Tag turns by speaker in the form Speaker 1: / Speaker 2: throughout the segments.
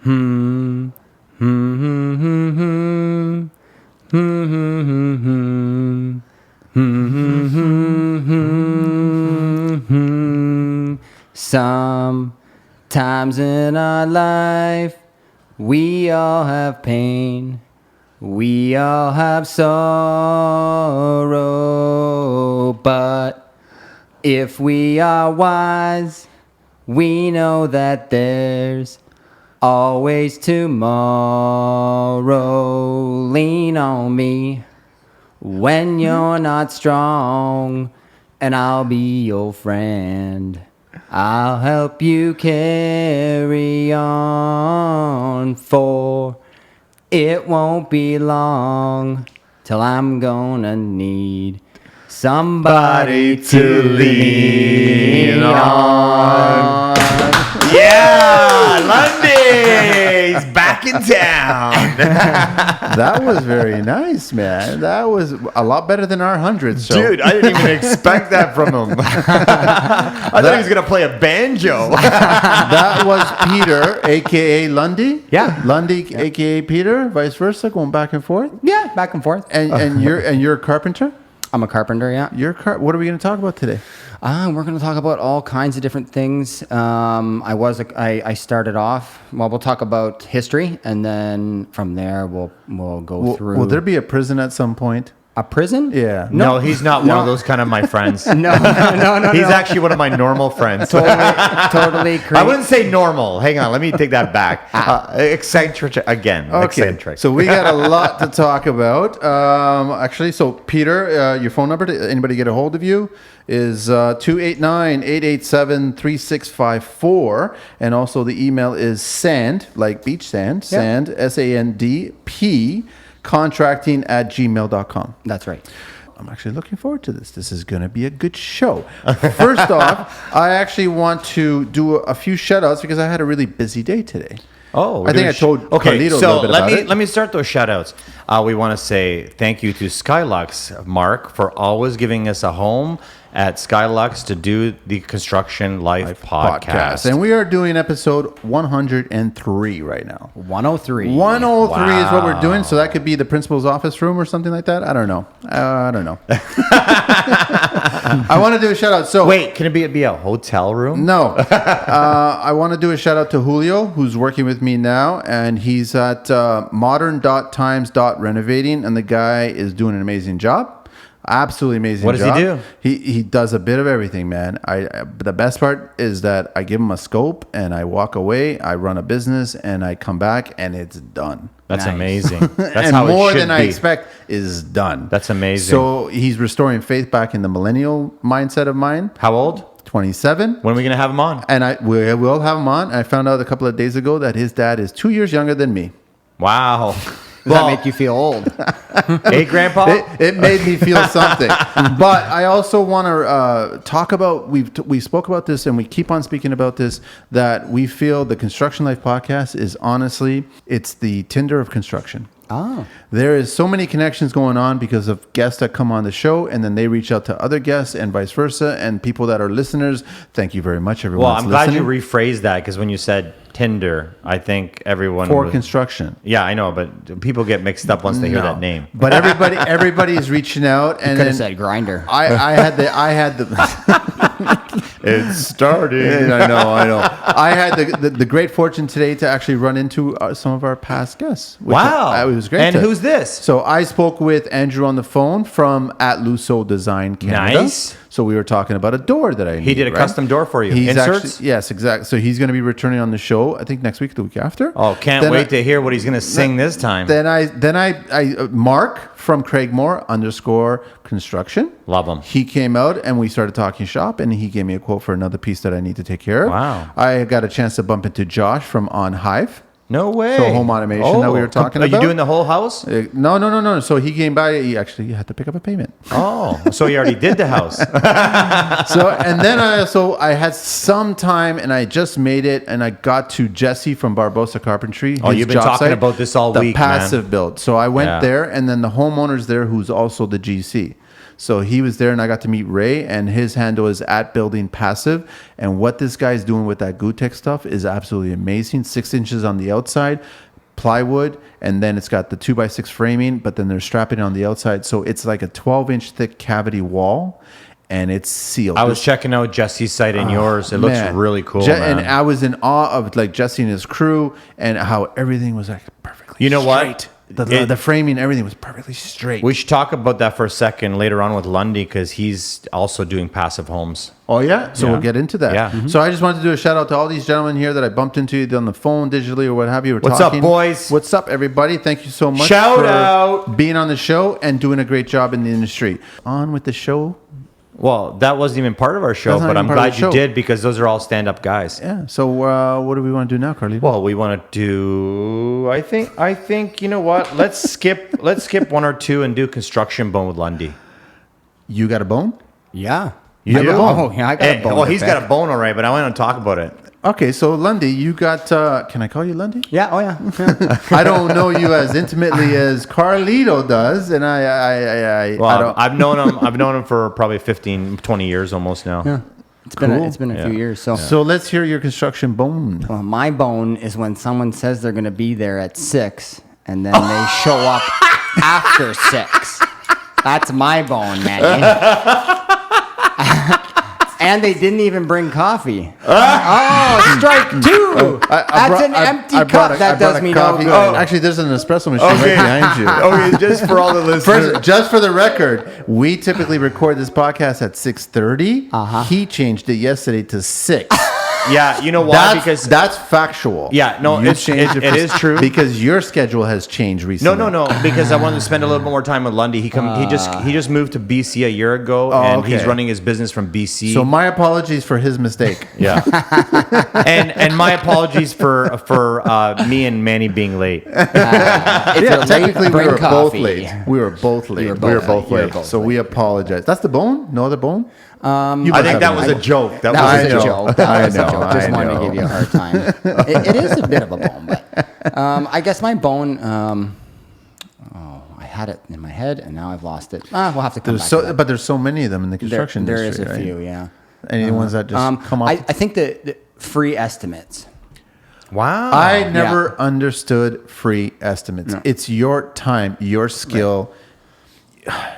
Speaker 1: Hmm. Hmm. Hmm. Hmm. Hmm. Hmm. Hmm. Sometimes in our life, we all have pain. We all have sorrow, but if we are wise, we know that there's always tomorrow. Lean on me when you're not strong, and I'll be your friend. I'll help you carry on, for it won't be long till I'm gonna need somebody to lean on.
Speaker 2: Yeah, Lundy! He's back in town.
Speaker 3: That was very nice, man. That was a lot better than our 100. So.
Speaker 2: Dude, I didn't even expect that from him. I thought he was going to play a banjo.
Speaker 3: That was Peter, a.k.a. Lundy?
Speaker 1: Yeah.
Speaker 3: Lundy, a.k.a. Peter, vice versa, going back and forth?
Speaker 1: Yeah, back and forth.
Speaker 3: And you're a carpenter?
Speaker 1: I'm a carpenter, yeah.
Speaker 3: What are we going to talk about today?
Speaker 1: We're going to talk about all kinds of different things. I started off. Well, we'll talk about history, and then from there we'll go through.
Speaker 3: Will there be a prison at some point?
Speaker 1: A prison?
Speaker 3: Yeah.
Speaker 2: No, he's not one of those kind of my friends.
Speaker 1: No.
Speaker 2: He's actually one of my normal friends.
Speaker 1: Totally crazy.
Speaker 2: I wouldn't say normal. Hang on, let me take that back. Eccentric again.
Speaker 3: Okay.
Speaker 2: Eccentric.
Speaker 3: So we got a lot to talk about. Actually, so Peter, your phone number to anybody get a hold of you is 289-887-3654. And also the email is sand, like beach sand, sand, SANDP, contracting@gmail.com.
Speaker 1: That's right.
Speaker 3: I'm actually looking forward to this. This is going to be a good show. First off, I actually want to do a few shout outs because I had a really busy day today.
Speaker 2: Oh,
Speaker 3: I think I told Carlito a little bit about it.
Speaker 2: Let me start those shout outs. We want to say thank you to Skylux, Mark, for always giving us a home at Skylux to do the Construction Life podcast.
Speaker 3: And we are doing episode 103 right now.
Speaker 1: 103.
Speaker 3: 103 is what we're doing. So that could be the principal's office room or something like that. I don't know. I want to do a shout out. So
Speaker 2: wait, can it be a hotel room?
Speaker 3: No. I want to do a shout out to Julio, who's working with me now, and he's at modern.times.renovating, and the guy is doing an amazing job. Absolutely amazing job.
Speaker 2: What does he do?
Speaker 3: He does a bit of everything, man. The best part is that I give him a scope and I walk away, I run a business, and I come back and it's done.
Speaker 2: That's
Speaker 1: Nice.
Speaker 2: amazing. That's
Speaker 3: and
Speaker 2: how
Speaker 3: more
Speaker 2: it should
Speaker 3: than
Speaker 2: be.
Speaker 3: I expect is done.
Speaker 2: That's amazing.
Speaker 3: So he's restoring faith back in the millennial mindset of mine.
Speaker 2: How old?
Speaker 3: 27.
Speaker 2: When are we going to have him on?
Speaker 3: And we will have him on. I found out a couple of days ago that his dad is 2 years younger than me.
Speaker 2: Wow.
Speaker 1: Does that make you feel old?
Speaker 2: Hey, Grandpa?
Speaker 3: It made me feel something. But I also want to talk about, we spoke about this and we keep on speaking about this, that we feel the Construction Life podcast is honestly, it's the Tinder of construction.
Speaker 1: Oh.
Speaker 3: There is so many connections going on because of guests that come on the show, and then they reach out to other guests and vice versa, and people that are listeners. Thank you very much, everyone.
Speaker 2: Well, I'm glad you rephrased that, because when you said Tinder, I think everyone
Speaker 3: construction.
Speaker 2: Yeah, I know, but people get mixed up once they hear that name.
Speaker 3: But everybody is reaching out, and
Speaker 1: Could have said grinder.
Speaker 3: I had the
Speaker 2: It's starting.
Speaker 3: I know. I had the great fortune today to actually run into some of our past guests.
Speaker 2: Wow.
Speaker 3: It was great.
Speaker 2: And who's this?
Speaker 3: So I spoke with Andrew on the phone from at Lusso Design Canada.
Speaker 2: Nice.
Speaker 3: So we were talking about a door that I
Speaker 2: He did a custom door for you. Inserts?
Speaker 3: Yes, exactly. So he's going to be returning on the show, I think next week, the week after.
Speaker 2: Oh, can't wait to hear what he's going to sing this time.
Speaker 3: Then I Mark from Craigmore _construction.
Speaker 2: Love him.
Speaker 3: He came out and we started talking shop, and he gave me a quote for another piece that I need to take care of.
Speaker 2: Wow.
Speaker 3: I got a chance to bump into Josh from On Hive.
Speaker 2: No way.
Speaker 3: So home automation that we were talking
Speaker 2: about.
Speaker 3: about.
Speaker 2: Are you doing the whole house?
Speaker 3: No. So he came by. He actually had to pick up a payment.
Speaker 2: Oh, so he already did the house.
Speaker 3: And then I had some time, and I just made it, and I got to Jesse from Barbosa Carpentry.
Speaker 2: Oh, you've been talking about this all week,
Speaker 3: The passive build. So I went
Speaker 2: Yeah.
Speaker 3: there, and then the homeowner's there, who's also the GC. So he was there, and I got to meet Ray, and his handle is @buildingpassive. And what this guy's doing with that Gutex stuff is absolutely amazing. 6 inches on the outside, plywood, and then it's got the 2x6 framing, but then they're strapping it on the outside. So it's like a 12-inch thick cavity wall, and it's sealed.
Speaker 2: I was checking out Jesse's site and yours. It looks really cool, man.
Speaker 3: And I was in awe of like Jesse and his crew and how everything was like perfectly
Speaker 2: You know
Speaker 3: straight.
Speaker 2: what?
Speaker 3: The framing, everything was perfectly straight.
Speaker 2: We should talk about that for a second later on with Lundy, because he's also doing passive homes.
Speaker 3: Oh, yeah? So we'll get into that.
Speaker 2: Yeah. Mhm.
Speaker 3: So I just wanted to do a shout out to all these gentlemen here that I bumped into either on the phone, digitally, or what have you.
Speaker 2: What's up, boys?
Speaker 3: What's up, everybody? Thank you so much
Speaker 2: Shout
Speaker 3: for
Speaker 2: out.
Speaker 3: being on the show and doing a great job in the industry. On with the show.
Speaker 2: Well, that wasn't even part of our show,
Speaker 3: That's not
Speaker 2: but
Speaker 3: even
Speaker 2: I'm
Speaker 3: part of
Speaker 2: glad
Speaker 3: the
Speaker 2: you
Speaker 3: show.
Speaker 2: did, because those are all stand-up guys.
Speaker 3: Yeah. So what do we want to do now, Carlito?
Speaker 2: Well, we want to do. I think you know what? Let's skip 1 or 2 and do construction bone with Lundy.
Speaker 3: You got a bone?
Speaker 1: Yeah.
Speaker 3: You have a bone?
Speaker 1: Oh, yeah, I got a bone.
Speaker 2: Well, he's
Speaker 1: to
Speaker 2: got
Speaker 1: pick.
Speaker 2: a bone, all right, but I want to talk about it.
Speaker 3: Okay, so Lundy, you got. Can I call you Lundy?
Speaker 1: Yeah. Oh, yeah.
Speaker 3: I don't know you as intimately as Carlito does, and I
Speaker 2: Well,
Speaker 3: don't.
Speaker 2: I've known him. I've known him for probably 15, 20 years almost now.
Speaker 1: Yeah. It's been a few years.
Speaker 3: So let's hear your construction bone.
Speaker 1: Well, my bone is when someone says they're going to be there at 6 and then they show up after 6. That's my bone, Manny. And they didn't even bring coffee. Oh, strike 2. That's an empty cup. That does me no good.
Speaker 3: Oh, actually, there's an espresso machine right behind you.
Speaker 2: Okay, just for all the listeners.
Speaker 3: Just for the record, we typically record this podcast at 6:30. He changed it yesterday to 6.
Speaker 2: Yeah, you know why? Because
Speaker 3: that's factual.
Speaker 2: Yeah, no,
Speaker 3: You
Speaker 2: it's-
Speaker 3: changed
Speaker 2: it is true.
Speaker 3: because your schedule has changed recently.
Speaker 2: no, because I wanted to spend a little bit more time with Lundy. He just moved to BC a year ago, and he's
Speaker 3: okay.
Speaker 2: running his business from BC.
Speaker 3: So my apologies for his mistake.
Speaker 2: Yeah, and my apologies for me and Manny being late.
Speaker 1: If you're late,
Speaker 3: Technically, we
Speaker 1: bring
Speaker 3: were both
Speaker 1: coffee.
Speaker 3: late. We were both late.
Speaker 1: were both late.
Speaker 3: So we apologize. That's the bone? No other bone?
Speaker 2: I think that was a joke. That
Speaker 1: That
Speaker 2: was
Speaker 1: was
Speaker 2: a
Speaker 1: a
Speaker 2: joke.
Speaker 1: joke. That was
Speaker 3: I
Speaker 1: a joke.
Speaker 3: know,
Speaker 1: Just
Speaker 3: I
Speaker 1: wanted to
Speaker 3: know.
Speaker 1: give you a hard time. It is a bit of a bone, but I guess my bone. I had it in my head, and now I've lost it. We'll have to come back. to that.
Speaker 3: But there's so many of them in the construction
Speaker 1: There
Speaker 3: industry.
Speaker 1: is a
Speaker 3: right?
Speaker 1: few, yeah.
Speaker 3: Any ones that just come up?
Speaker 1: I think the free estimates.
Speaker 2: Wow.
Speaker 3: I never understood free estimates. It's your time, your skill.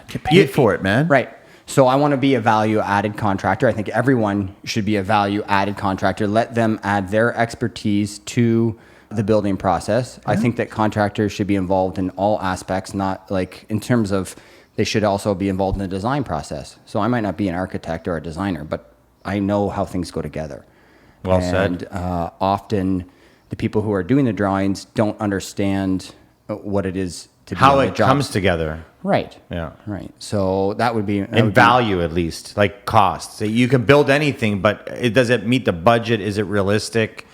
Speaker 3: Get paid for it, man.
Speaker 1: Right. So I want to be a value-added contractor. I think everyone should be a value-added contractor. Let them add their expertise to the building process. I think that contractors should be involved in all aspects, not like in terms of they should also be involved in the design process. So I might not be an architect or a designer, but I know how things go together.
Speaker 2: Well said.
Speaker 1: And often the people who are doing the drawings don't understand what it is to be
Speaker 2: How
Speaker 1: on the
Speaker 2: it
Speaker 1: job.
Speaker 2: comes together.
Speaker 1: Right.
Speaker 2: Yeah.
Speaker 1: Right. So that would be
Speaker 2: In value, at least, like cost. So you can build anything, but does it meet the budget? Is it realistic?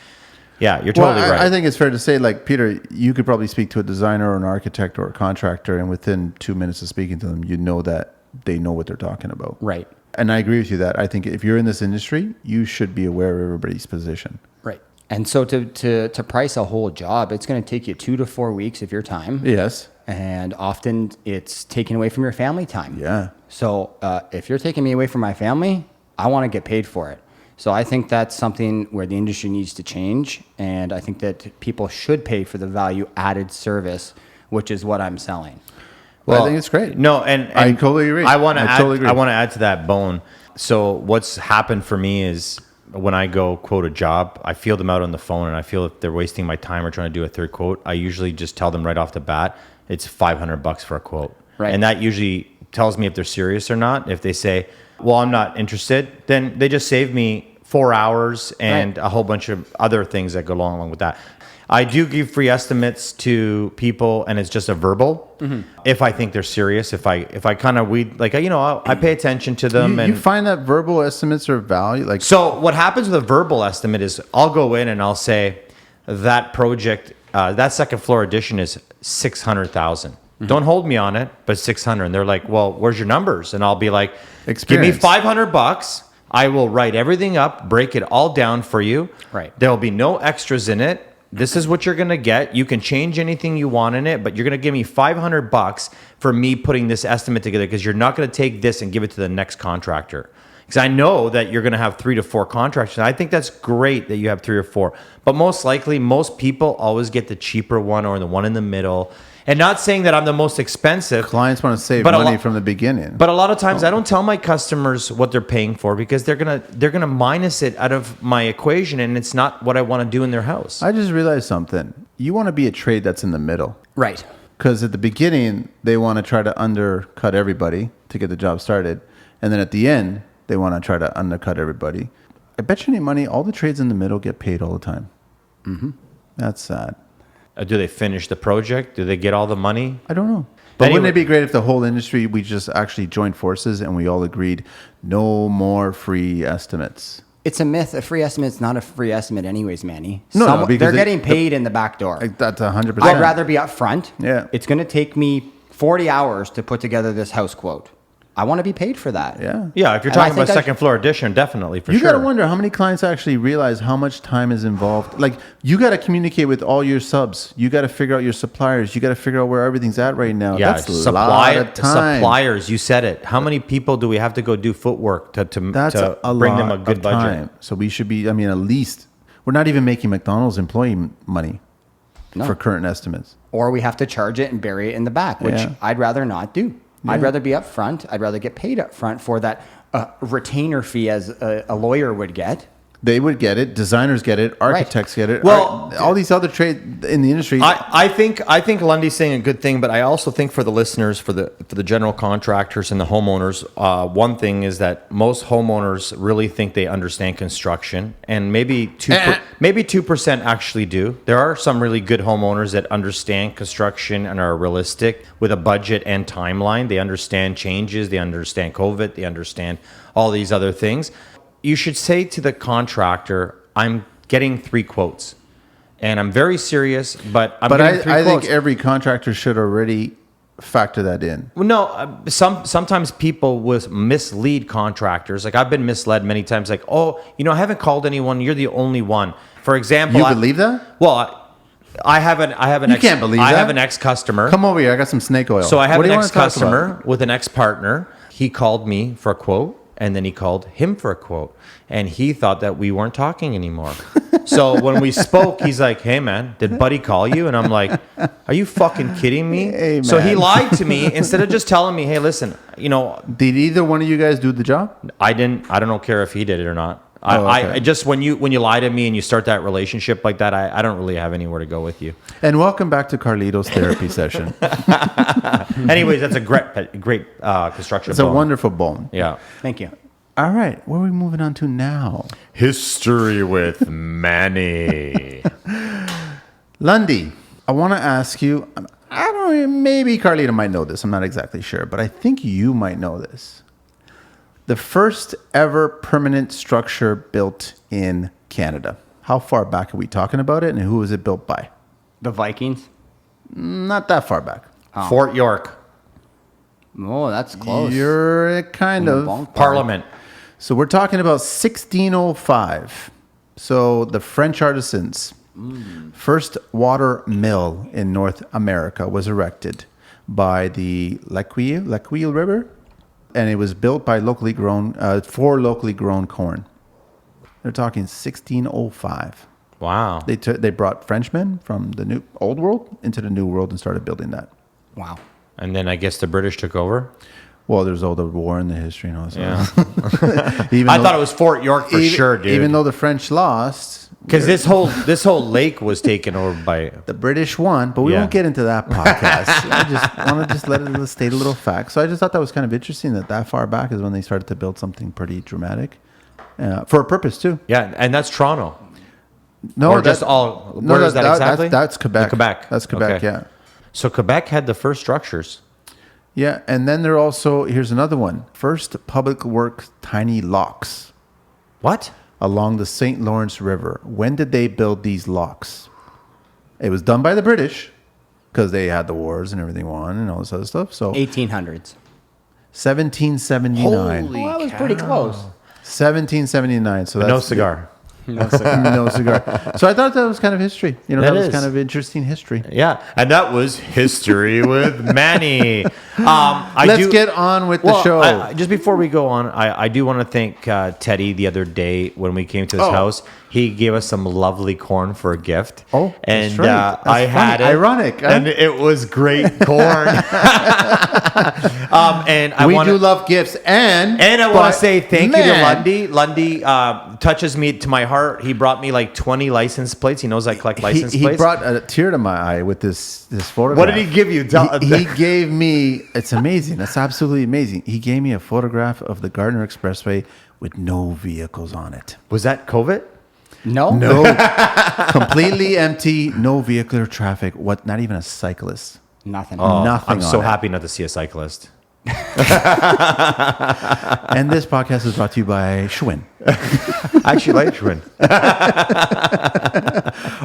Speaker 2: Yeah, you're totally right.
Speaker 3: I think it's fair to say, like, Peter, you could probably speak to a designer or an architect or a contractor, and within 2 minutes of speaking to them, you know that they know what they're talking about.
Speaker 1: Right.
Speaker 3: And I agree with you that I think if you're in this industry, you should be aware of everybody's position.
Speaker 1: Right. And so to price a whole job, it's going to take you 2 to 4 weeks of your time.
Speaker 3: Yes.
Speaker 1: And often it's taken away from your family time.
Speaker 3: Yeah.
Speaker 1: So if you're taking me away from my family, I want to get paid for it. So I think that's something where the industry needs to change. And I think that people should pay for the value added service, which is what I'm selling.
Speaker 3: Well, I think it's great.
Speaker 2: No, and
Speaker 3: I totally agree.
Speaker 2: I want to
Speaker 3: I
Speaker 2: add.
Speaker 3: totally agree.
Speaker 2: I want to add to that bone. So what's happened for me is when I go quote a job, I feel them out on the phone, and I feel if they're wasting my time or trying to do a third quote, I usually just tell them right off the bat, it's $500 for a quote,
Speaker 1: Right.
Speaker 2: and that usually tells me if they're serious or not. If they say, "Well, I'm not interested," then they just save me 4 hours and a whole bunch of other things that go along with that. I do give free estimates to people, and it's just a verbal. If I think they're serious, if I kind of I pay attention to them.
Speaker 3: You find that verbal estimates are value, like
Speaker 2: So what happens with a verbal estimate is I'll go in and I'll say that project, that second floor addition is 600,000. Don't hold me on it, but 600. And they're like, "Well, where's your numbers?" And I'll be like, "Give me
Speaker 3: Experience.
Speaker 2: $500. I will write everything up, break it all down for you.
Speaker 1: Right.
Speaker 2: There'll be no extras in it. this is what you're going to get. You can change anything you want in it, but you're going to give me $500 for me putting this estimate together because you're not going to take this and give it to the next contractor. Because I know that you're going to have 3 to 4 contractors. And I think that's great that you have 3 or 4. But most likely, most people always get the cheaper one or the one in the middle. And not saying that I'm the most expensive.
Speaker 3: Clients want to save
Speaker 2: But
Speaker 3: money from the beginning.
Speaker 2: But a lot of times I don't tell my customers what they're paying for because they're gonna minus it out of my equation, and it's not what I want to do in their house.
Speaker 3: I just realized something. You want to be a trade that's in the middle.
Speaker 1: Right.
Speaker 3: Because at the beginning, they want to try to undercut everybody to get the job started. And then at the end, they want to try to undercut everybody. I bet you any money, all the trades in the middle get paid all the time. Mm-hmm. That's sad.
Speaker 2: Do they finish the project? Do they get all the money?
Speaker 3: I don't know. But
Speaker 2: Anyway.
Speaker 3: wouldn't it be great if the whole industry, we just actually joined forces and we all agreed no more free estimates?
Speaker 1: It's a myth. A free estimate's not a free estimate anyways, Manny.
Speaker 3: No, because
Speaker 1: they're getting paid in the back door.
Speaker 3: Like, that's 100%.
Speaker 1: I'd rather be up front.
Speaker 3: Yeah.
Speaker 1: It's going to take me 40 hours to put together this house quote. I want to be paid for that.
Speaker 3: Yeah.
Speaker 2: Yeah, if you're
Speaker 1: And I
Speaker 2: talking about
Speaker 1: think
Speaker 2: second floor addition, definitely for
Speaker 3: You
Speaker 2: sure.
Speaker 3: got to wonder how many clients actually realize how much time is involved. Like, you got to communicate with all your subs. You got to figure out your suppliers. You got to figure out where everything's at right now.
Speaker 2: Yeah,
Speaker 3: That's a lot of time.
Speaker 2: suppliers. You said it. How many people do we have to go do footwork to
Speaker 3: That's
Speaker 2: to
Speaker 3: a
Speaker 2: bring
Speaker 3: lot
Speaker 2: them a good
Speaker 3: of
Speaker 2: budget?
Speaker 3: time. So we should be, at least, we're not even making McDonald's employee money
Speaker 1: No.
Speaker 3: for current estimates.
Speaker 1: Or we have to charge it and bury it in the back, which
Speaker 3: Yeah.
Speaker 1: I'd rather not do. I'd rather be up front. I'd rather get paid up front for that retainer fee as a lawyer would get.
Speaker 3: They would get it. Designers get it. Architects get it.
Speaker 2: Well,
Speaker 3: all these other trades in the industry.
Speaker 2: I think Lundy's saying a good thing, but I also think for the listeners, for the general contractors and the homeowners, one thing is that most homeowners really think they understand construction, and maybe 2% actually do. There are some really good homeowners that understand construction and are realistic with a budget and timeline. They understand changes. They understand COVID. They understand all these other things. You should say to the contractor, I'm getting 3 quotes. And I'm very serious, but I'm getting 3
Speaker 3: I
Speaker 2: quotes.
Speaker 3: think every contractor should already factor that in.
Speaker 2: Well, no, sometimes people will mislead contractors. Like I've been misled many times. Like, oh, I haven't called anyone. You're the only one. For example,
Speaker 3: You believe that?
Speaker 2: Well, I have an
Speaker 3: You can't believe
Speaker 2: I
Speaker 3: that.
Speaker 2: have an ex-customer.
Speaker 3: Come over here. I got some snake oil.
Speaker 2: So I have
Speaker 3: What
Speaker 2: an
Speaker 3: do you wanna talk
Speaker 2: ex-customer
Speaker 3: about?
Speaker 2: with an ex-partner. He called me for a quote, and then he called him for a quote. And he thought that we weren't talking anymore. So when we spoke, he's like, hey, man, did Buddy call you? And I'm like, are you fucking kidding me?
Speaker 3: Hey,
Speaker 2: so he
Speaker 3: man.
Speaker 2: lied to me instead of just telling me, hey, listen,
Speaker 3: Did either one of you guys do the job?
Speaker 2: I don't care if he did it or not.
Speaker 3: Oh, okay.
Speaker 2: I just, when you lie to me and you start that relationship like that, I don't really have anywhere to go with you.
Speaker 3: And welcome back to Carlito's therapy session.
Speaker 2: Anyways, that's a great construction
Speaker 3: It's a
Speaker 2: bone.
Speaker 3: wonderful bone.
Speaker 2: Yeah.
Speaker 1: Thank you.
Speaker 3: All right. Where are we moving on to now?
Speaker 2: History with Manny.
Speaker 3: Lundy, I want to ask you, I don't know, maybe Carlito might know this. I'm not exactly sure, but I think you might know this. The first ever permanent structure built in Canada. How far back are we talking about it, and who was it built by?
Speaker 1: The Vikings.
Speaker 3: Not that far back.
Speaker 1: Oh.
Speaker 2: Fort York.
Speaker 1: Oh, that's close.
Speaker 3: You're kind of.
Speaker 1: Ballpark.
Speaker 2: Parliament.
Speaker 3: So we're talking about 1605. So the French artisans, first water mill in North America was erected by the Laquille River, and it was built by for locally grown corn. They're talking 1605.
Speaker 2: Wow.
Speaker 3: They brought Frenchmen from the old world into the new world and started building that.
Speaker 1: Wow.
Speaker 2: And then I guess the British took over.
Speaker 3: Well, there's all the war in the history and all that.
Speaker 2: Yeah.
Speaker 3: Even
Speaker 2: I
Speaker 3: though-
Speaker 2: thought it was Fort York for sure, dude.
Speaker 3: Even though the French lost,
Speaker 2: because this whole lake was taken over by.
Speaker 3: the British won, but we
Speaker 2: Yeah.
Speaker 3: won't get into that podcast. I just want to let it state a little fact. So I just thought that was kind of interesting that far back is when they started to build something pretty dramatic for a purpose too.
Speaker 2: Yeah, and that's Toronto.
Speaker 3: No,
Speaker 2: Or just all. Where is that exactly?
Speaker 3: That's Quebec.
Speaker 2: Quebec.
Speaker 3: That's Quebec.
Speaker 2: Okay.
Speaker 3: Yeah,
Speaker 2: So Quebec had the first structures.
Speaker 3: yeah. And then there also here's another one. First public works tiny locks
Speaker 2: What?
Speaker 3: along the St. Lawrence River. When did they build these locks? It was done by the British because they had the wars and everything won and all this other stuff. So
Speaker 1: 1800s.
Speaker 3: 1779.
Speaker 2: Holy
Speaker 1: Well, that was pretty close.
Speaker 3: 1779. So that's
Speaker 2: No cigar.
Speaker 1: No cigar.
Speaker 3: No cigar. So I thought that was kind of history. You know, that was kind of interesting history.
Speaker 2: Yeah, and that was history with Manny.
Speaker 3: Let's get on with the show.
Speaker 2: Just before we go on, I do want to thank Teddy the other day when we came to his house. He gave us some lovely corn for a gift.
Speaker 3: Oh,
Speaker 2: and
Speaker 3: that's right.
Speaker 2: I had it.
Speaker 3: Ironic, huh?
Speaker 2: And it was great corn. And
Speaker 3: we do love gifts, and
Speaker 2: I want to say thank you to Lundy. Lundy touches me to my heart. He brought me like 20 license plates. He knows I collect license plates.
Speaker 3: He brought a tear to my eye with this photograph.
Speaker 2: What did he give you?
Speaker 3: He gave me. It's amazing. That's absolutely amazing. He gave me a photograph of the Gardner Expressway with no vehicles on it.
Speaker 2: Was that COVID?
Speaker 1: No.
Speaker 3: Completely empty. No vehicular traffic. What? Not even a cyclist.
Speaker 1: Nothing.
Speaker 3: Nothing.
Speaker 2: I'm so
Speaker 3: on it.
Speaker 2: happy not to see a cyclist.
Speaker 3: And this podcast is brought to you by Schwinn.
Speaker 2: I actually like Schwinn.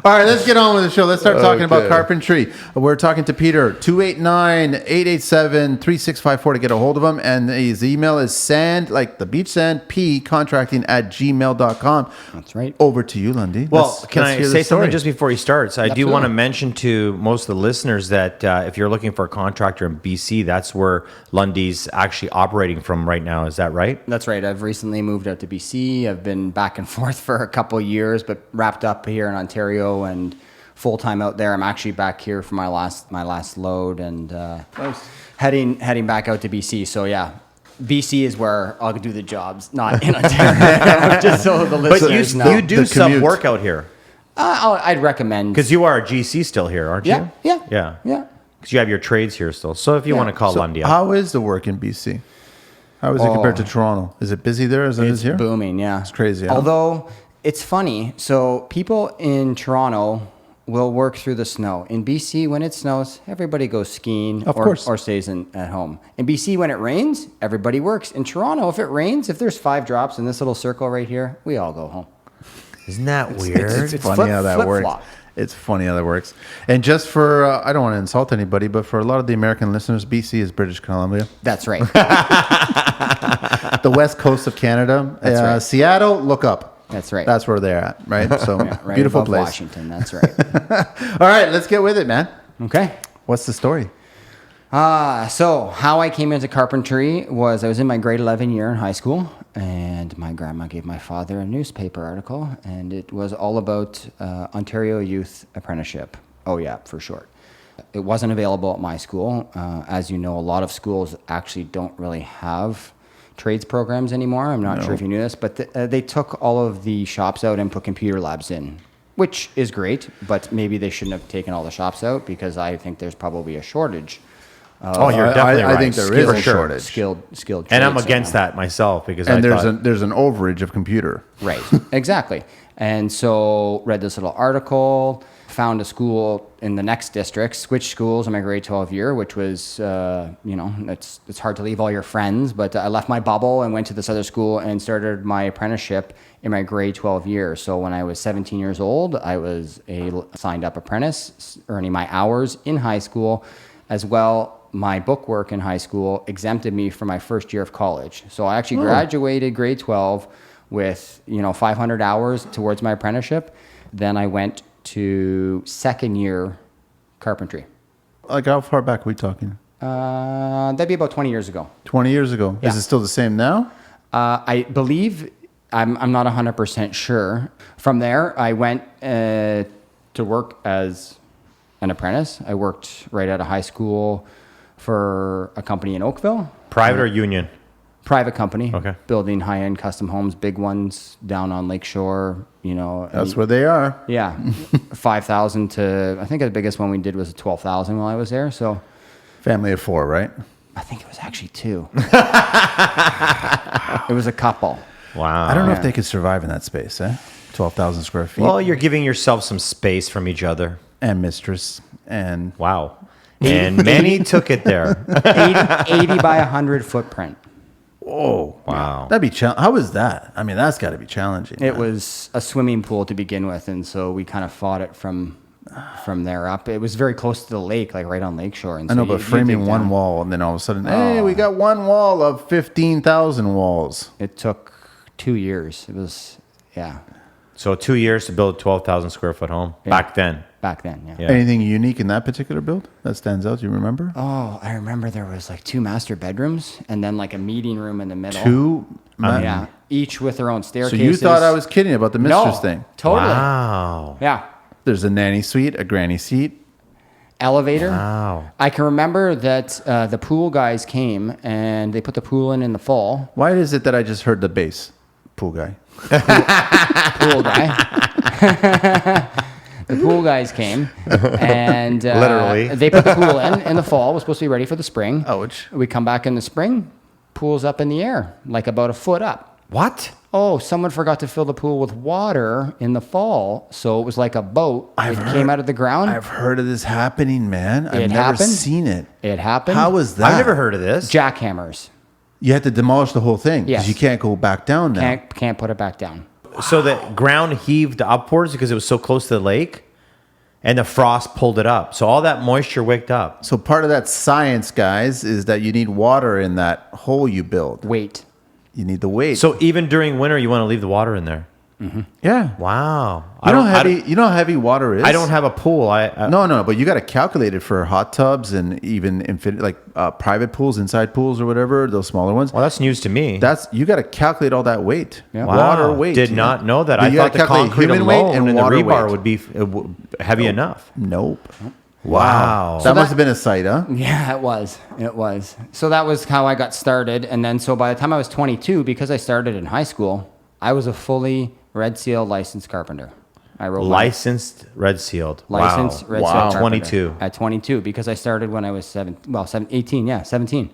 Speaker 3: All right, let's get on with the show. Let's start talking about carpentry. We're talking to Peter, 289-887-3654 to get a hold of him. And his email is sand, like the beach sand, contracting@gmail.com.
Speaker 1: That's right.
Speaker 3: Over to you, Lundy.
Speaker 2: Well, can I
Speaker 3: hear the
Speaker 2: say
Speaker 3: story.
Speaker 2: something just before he starts? I do
Speaker 1: Absolutely.
Speaker 2: want to mention to most of the listeners that if you're looking for a contractor in BC, that's where Lundy's actually operating from right now. Is that right?
Speaker 1: That's right. I've recently moved out to BC. I've been back and forth for a couple of years, but wrapped up here in Ontario and full time out there. I'm actually back here for my last load and heading back out to BC. So yeah, BC is where I'll do the jobs, not in Ontario. Just so the
Speaker 2: But
Speaker 1: listeners know.
Speaker 2: you do
Speaker 3: The
Speaker 2: some
Speaker 3: commute.
Speaker 2: work out here
Speaker 1: I'd recommend
Speaker 2: because you are a GC still here, aren't
Speaker 1: yeah,
Speaker 2: you?
Speaker 1: yeah, yeah.
Speaker 2: Because you have your trades here still. So if you want to call
Speaker 3: So
Speaker 2: Lundy up.
Speaker 3: how is the work in BC? How is it compared to Toronto? Is it busy there as it is
Speaker 1: It's
Speaker 3: here?
Speaker 1: booming, yeah.
Speaker 3: It's crazy, huh?
Speaker 1: Although it's funny, so people in Toronto will work through the snow. In BC, when it snows, everybody goes skiing
Speaker 3: Of course.
Speaker 1: or stays at home. In BC, when it rains, everybody works. In Toronto, if it rains, if there's 5 drops in this little circle right here, we all go home.
Speaker 2: Isn't that weird?
Speaker 3: It's funny how that works.
Speaker 1: flip-flop.
Speaker 3: It's funny how that works. And just for, I don't want to insult anybody, but for a lot of the American listeners, BC is British Columbia.
Speaker 1: That's right.
Speaker 3: The west coast of Canada.
Speaker 1: That's right.
Speaker 3: Seattle, look up.
Speaker 1: That's right.
Speaker 3: That's where they're at, right? So
Speaker 1: Yeah, right
Speaker 3: beautiful
Speaker 1: above
Speaker 3: place.
Speaker 1: Washington, that's right.
Speaker 3: All right, let's get with it, man.
Speaker 1: Okay.
Speaker 3: What's the story?
Speaker 1: So how I came into carpentry was I was in my grade 11 year in high school, and my grandma gave my father a newspaper article, and it was all about Ontario Youth Apprenticeship, OYAP for short. It wasn't available at my school. As you know, a lot of schools actually don't really have trades programs anymore. I'm not sure if you knew this, but they took all of the shops out and put computer labs in, which is great, but maybe they shouldn't have taken all the shops out because I think there's probably a shortage.
Speaker 2: You're definitely right.
Speaker 3: I think there is a
Speaker 2: Sure.
Speaker 3: shortage.
Speaker 1: Skilled
Speaker 2: And I'm
Speaker 1: trades
Speaker 2: against
Speaker 1: right now.
Speaker 2: that myself because
Speaker 3: And
Speaker 2: I
Speaker 3: there's
Speaker 2: thought,
Speaker 3: there's an overage of computer.
Speaker 1: Right, exactly. And so read this little article, found a school in the next district, switched schools in my grade 12 year, which was, it's hard to leave all your friends, but I left my bubble and went to this other school and started my apprenticeship in my grade 12 year. So when I was 17 years old, I was a signed up apprentice, earning my hours in high school as well. My book work in high school exempted me from my first year of college. So I actually graduated grade 12 with, 500 hours towards my apprenticeship. Then I went to second year carpentry.
Speaker 3: Like how far back are we talking?
Speaker 1: That'd be about 20 years ago.
Speaker 3: 20 years ago.
Speaker 1: Yeah.
Speaker 3: Is it still the same now?
Speaker 1: I believe, I'm not 100% sure. From there, I went to work as an apprentice. I worked right out of high school for a company in Oakville.
Speaker 2: private or union?
Speaker 1: Private company.
Speaker 2: Okay.
Speaker 1: Building high-end custom homes, big ones down on Lakeshore,
Speaker 3: That's where they are.
Speaker 1: Yeah, 5,000 to, I think the biggest one we did was 12,000 while I was there. So
Speaker 3: Family of 4, right?
Speaker 1: I think it was actually 2. It was a couple.
Speaker 2: Wow.
Speaker 3: I don't know if
Speaker 1: Yeah.
Speaker 3: they could survive in that space, 12,000 square feet.
Speaker 2: Well, you're giving yourself some space from each other.
Speaker 3: And mistress. And
Speaker 2: Wow. And Manny took it there.
Speaker 1: 80 by 100 footprint.
Speaker 3: whoa.
Speaker 2: Wow.
Speaker 3: That'd be How is that? I mean, that's got to be challenging.
Speaker 1: It
Speaker 3: man.
Speaker 1: was a swimming pool to begin with, and so we kind of fought it from there up. It was very close to the lake, like right on Lakeshore. And
Speaker 3: I
Speaker 1: so
Speaker 3: know, but
Speaker 1: you
Speaker 3: framing
Speaker 1: dig
Speaker 3: one
Speaker 1: down.
Speaker 3: wall and then all of a sudden, hey, we got one wall of 15,000 walls.
Speaker 1: It took 2 years. It was, yeah.
Speaker 2: So 2 years to build a 12,000 square foot home back then.
Speaker 1: Back then, yeah.
Speaker 2: Yeah.
Speaker 3: Anything unique in that particular build that stands out? Do you remember?
Speaker 1: Oh, I remember there was like 2 master bedrooms and then like a meeting room in the middle.
Speaker 2: Um,
Speaker 1: Each with their own
Speaker 3: So
Speaker 1: staircases.
Speaker 3: you thought I was kidding about the mistress thing?
Speaker 1: Totally.
Speaker 2: Wow.
Speaker 1: Yeah.
Speaker 3: There's a nanny suite, a granny seat.
Speaker 1: Elevator.
Speaker 2: Wow.
Speaker 1: I can remember that the pool guys came and they put the pool in the fall.
Speaker 3: Why is it that I just heard the bass? Pool guy.
Speaker 1: Pool guy. The pool guys came and
Speaker 2: Literally.
Speaker 1: they put the pool in the fall. It was supposed to be ready for the spring.
Speaker 3: Ouch.
Speaker 1: We come back in the spring, pool's up in the air, like about a foot up.
Speaker 2: What?
Speaker 1: Oh, someone forgot to fill the pool with water in the fall, so it was like a boat. It came out of the ground.
Speaker 3: I've heard of this happening, man. I've
Speaker 1: It
Speaker 3: never
Speaker 1: happened?
Speaker 3: seen it.
Speaker 1: It happened.
Speaker 3: How was that?
Speaker 2: I've never heard of this.
Speaker 1: Jackhammers.
Speaker 3: You had to demolish the whole thing because
Speaker 1: Yes.
Speaker 3: you can't go back down now.
Speaker 1: Can't put it back down.
Speaker 2: So the ground heaved upwards because it was so close to the lake, and the frost pulled it up. So all that moisture waked up.
Speaker 3: So part of that science, guys, is that you need water in that hole you build.
Speaker 1: Wait.
Speaker 3: You need the weight.
Speaker 2: So even during winter, you want to leave the water in there.
Speaker 3: yeah.
Speaker 2: Wow.
Speaker 3: You know how heavy water is?
Speaker 2: I don't have a pool.
Speaker 3: No, but you got to calculate it for hot tubs and even private pools, inside pools or whatever, those smaller ones.
Speaker 2: Well, that's news to me.
Speaker 3: You got to calculate all that weight.
Speaker 1: Yeah.
Speaker 3: Water
Speaker 2: Wow.
Speaker 3: weight.
Speaker 2: Did not know that.
Speaker 3: But
Speaker 2: I
Speaker 3: you
Speaker 2: thought
Speaker 3: gotta
Speaker 2: the
Speaker 3: calculate
Speaker 2: concrete
Speaker 3: human weight
Speaker 2: alone
Speaker 3: and
Speaker 2: and the
Speaker 3: water
Speaker 2: rebar
Speaker 3: weight.
Speaker 2: would be heavy enough.
Speaker 3: Nope.
Speaker 2: Wow.
Speaker 3: That must have been a sight, huh?
Speaker 1: Yeah, it was. It was. So that was how I got started. And then, so by the time I was 22, because I started in high school, I was a fully Red Seal licensed carpenter. I wrote
Speaker 2: Licensed, red sealed.
Speaker 1: licensed
Speaker 2: Wow.
Speaker 1: Red Seal carpenter.
Speaker 2: 22.
Speaker 1: At 22, because I started when I was 17.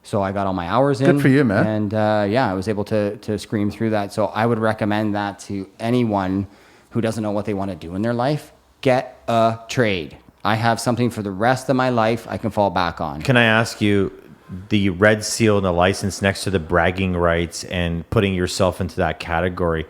Speaker 1: So I got all my hours in.
Speaker 3: Good for you, man.
Speaker 1: And I was able to scream through that. So I would recommend that to anyone who doesn't know what they want to do in their life. Get a trade. I have something for the rest of my life I can fall back on.
Speaker 2: Can I ask you, the red seal and the license next to the bragging rights and putting yourself into that category,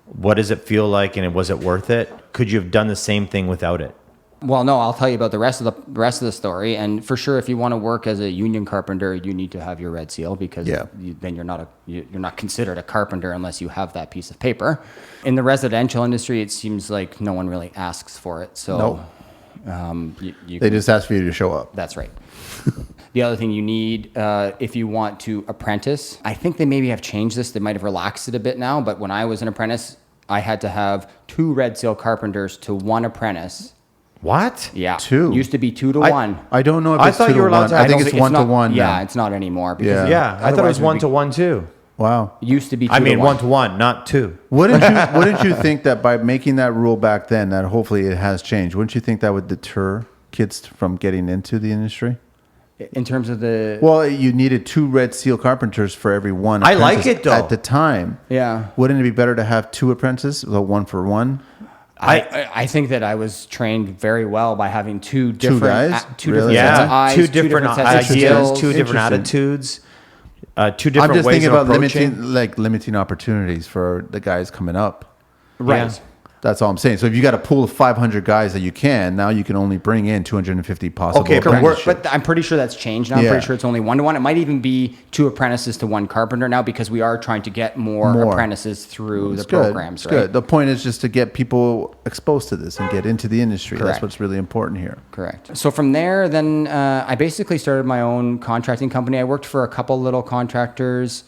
Speaker 2: what does it feel like, and was it worth it? Could you have done the same thing without it?
Speaker 1: Well, no, I'll tell you about the rest of the story. And for sure, if you want to work as a union carpenter, you need to have your red seal because then you're not considered a carpenter unless you have that piece of paper. In the residential industry, it seems like no one really asks for it. So
Speaker 3: Nope.
Speaker 1: You
Speaker 3: They just asked for you to show up.
Speaker 1: That's right. The other thing you need, if you want to apprentice, I think they maybe have changed this. They might have relaxed it a bit now. But when I was an apprentice, I had to have 2 red seal carpenters to 1 apprentice.
Speaker 2: What?
Speaker 1: Yeah.
Speaker 3: 2?
Speaker 1: Used to be 2 to 1.
Speaker 3: I don't know if
Speaker 2: I
Speaker 3: it's
Speaker 2: thought
Speaker 3: 2
Speaker 2: you were
Speaker 3: to
Speaker 2: allowed
Speaker 3: 1.
Speaker 2: to
Speaker 3: I
Speaker 2: have-
Speaker 3: think
Speaker 2: I don't
Speaker 3: it's
Speaker 2: think
Speaker 3: 1 to 1
Speaker 1: Yeah,
Speaker 3: now.
Speaker 1: it's not anymore. Because
Speaker 3: Yeah.
Speaker 2: Yeah, I thought it
Speaker 1: otherwise
Speaker 2: was
Speaker 1: it would
Speaker 2: 1
Speaker 1: be-
Speaker 2: to 1 too.
Speaker 3: Wow.
Speaker 1: Used to be 2
Speaker 2: I
Speaker 1: to
Speaker 2: mean,
Speaker 1: 1.
Speaker 2: 1 to 1, not 2.
Speaker 3: Wouldn't you think that by making that rule back then, that hopefully it has changed, wouldn't you think that would deter kids from getting into the industry?
Speaker 1: In terms of the...
Speaker 3: Well, you needed 2 red seal carpenters for every one.
Speaker 2: I like
Speaker 3: apprentice
Speaker 2: it, though.
Speaker 3: At the time,
Speaker 1: Yeah.
Speaker 3: wouldn't it be better to have 2 apprentices, so 1 for 1?
Speaker 1: I think that I was trained very well by having 2 different...
Speaker 3: guys?
Speaker 1: Two
Speaker 3: Really?
Speaker 1: different sets of
Speaker 2: Yeah,
Speaker 1: eyes,
Speaker 2: 2 different
Speaker 1: sets of
Speaker 2: ideas,
Speaker 1: skills.
Speaker 2: 2 different
Speaker 3: Interesting.
Speaker 2: attitudes, 2
Speaker 3: I'm
Speaker 2: different
Speaker 3: just
Speaker 2: ways
Speaker 3: thinking
Speaker 2: of
Speaker 3: about
Speaker 2: approaching.
Speaker 3: limiting opportunities for the guys coming up.
Speaker 1: Right.
Speaker 2: Yeah.
Speaker 3: That's all I'm saying. So if you got a pool of 500 guys that you can, now you can only bring in 250 possible.
Speaker 2: Okay, but
Speaker 3: apprenticeships.
Speaker 1: But I'm pretty sure that's changed now. I'm
Speaker 3: Yeah.
Speaker 1: pretty sure it's only 1 to 1. It might even be 2 apprentices to 1 carpenter now because we are trying to get more apprentices through
Speaker 3: It's
Speaker 1: the
Speaker 3: good.
Speaker 1: programs,
Speaker 3: It's
Speaker 1: right?
Speaker 3: good. The point is just to get people exposed to this and get into the industry.
Speaker 1: Correct.
Speaker 3: That's what's really important here.
Speaker 1: Correct. So from there, then I basically started my own contracting company. I worked for a couple little contractors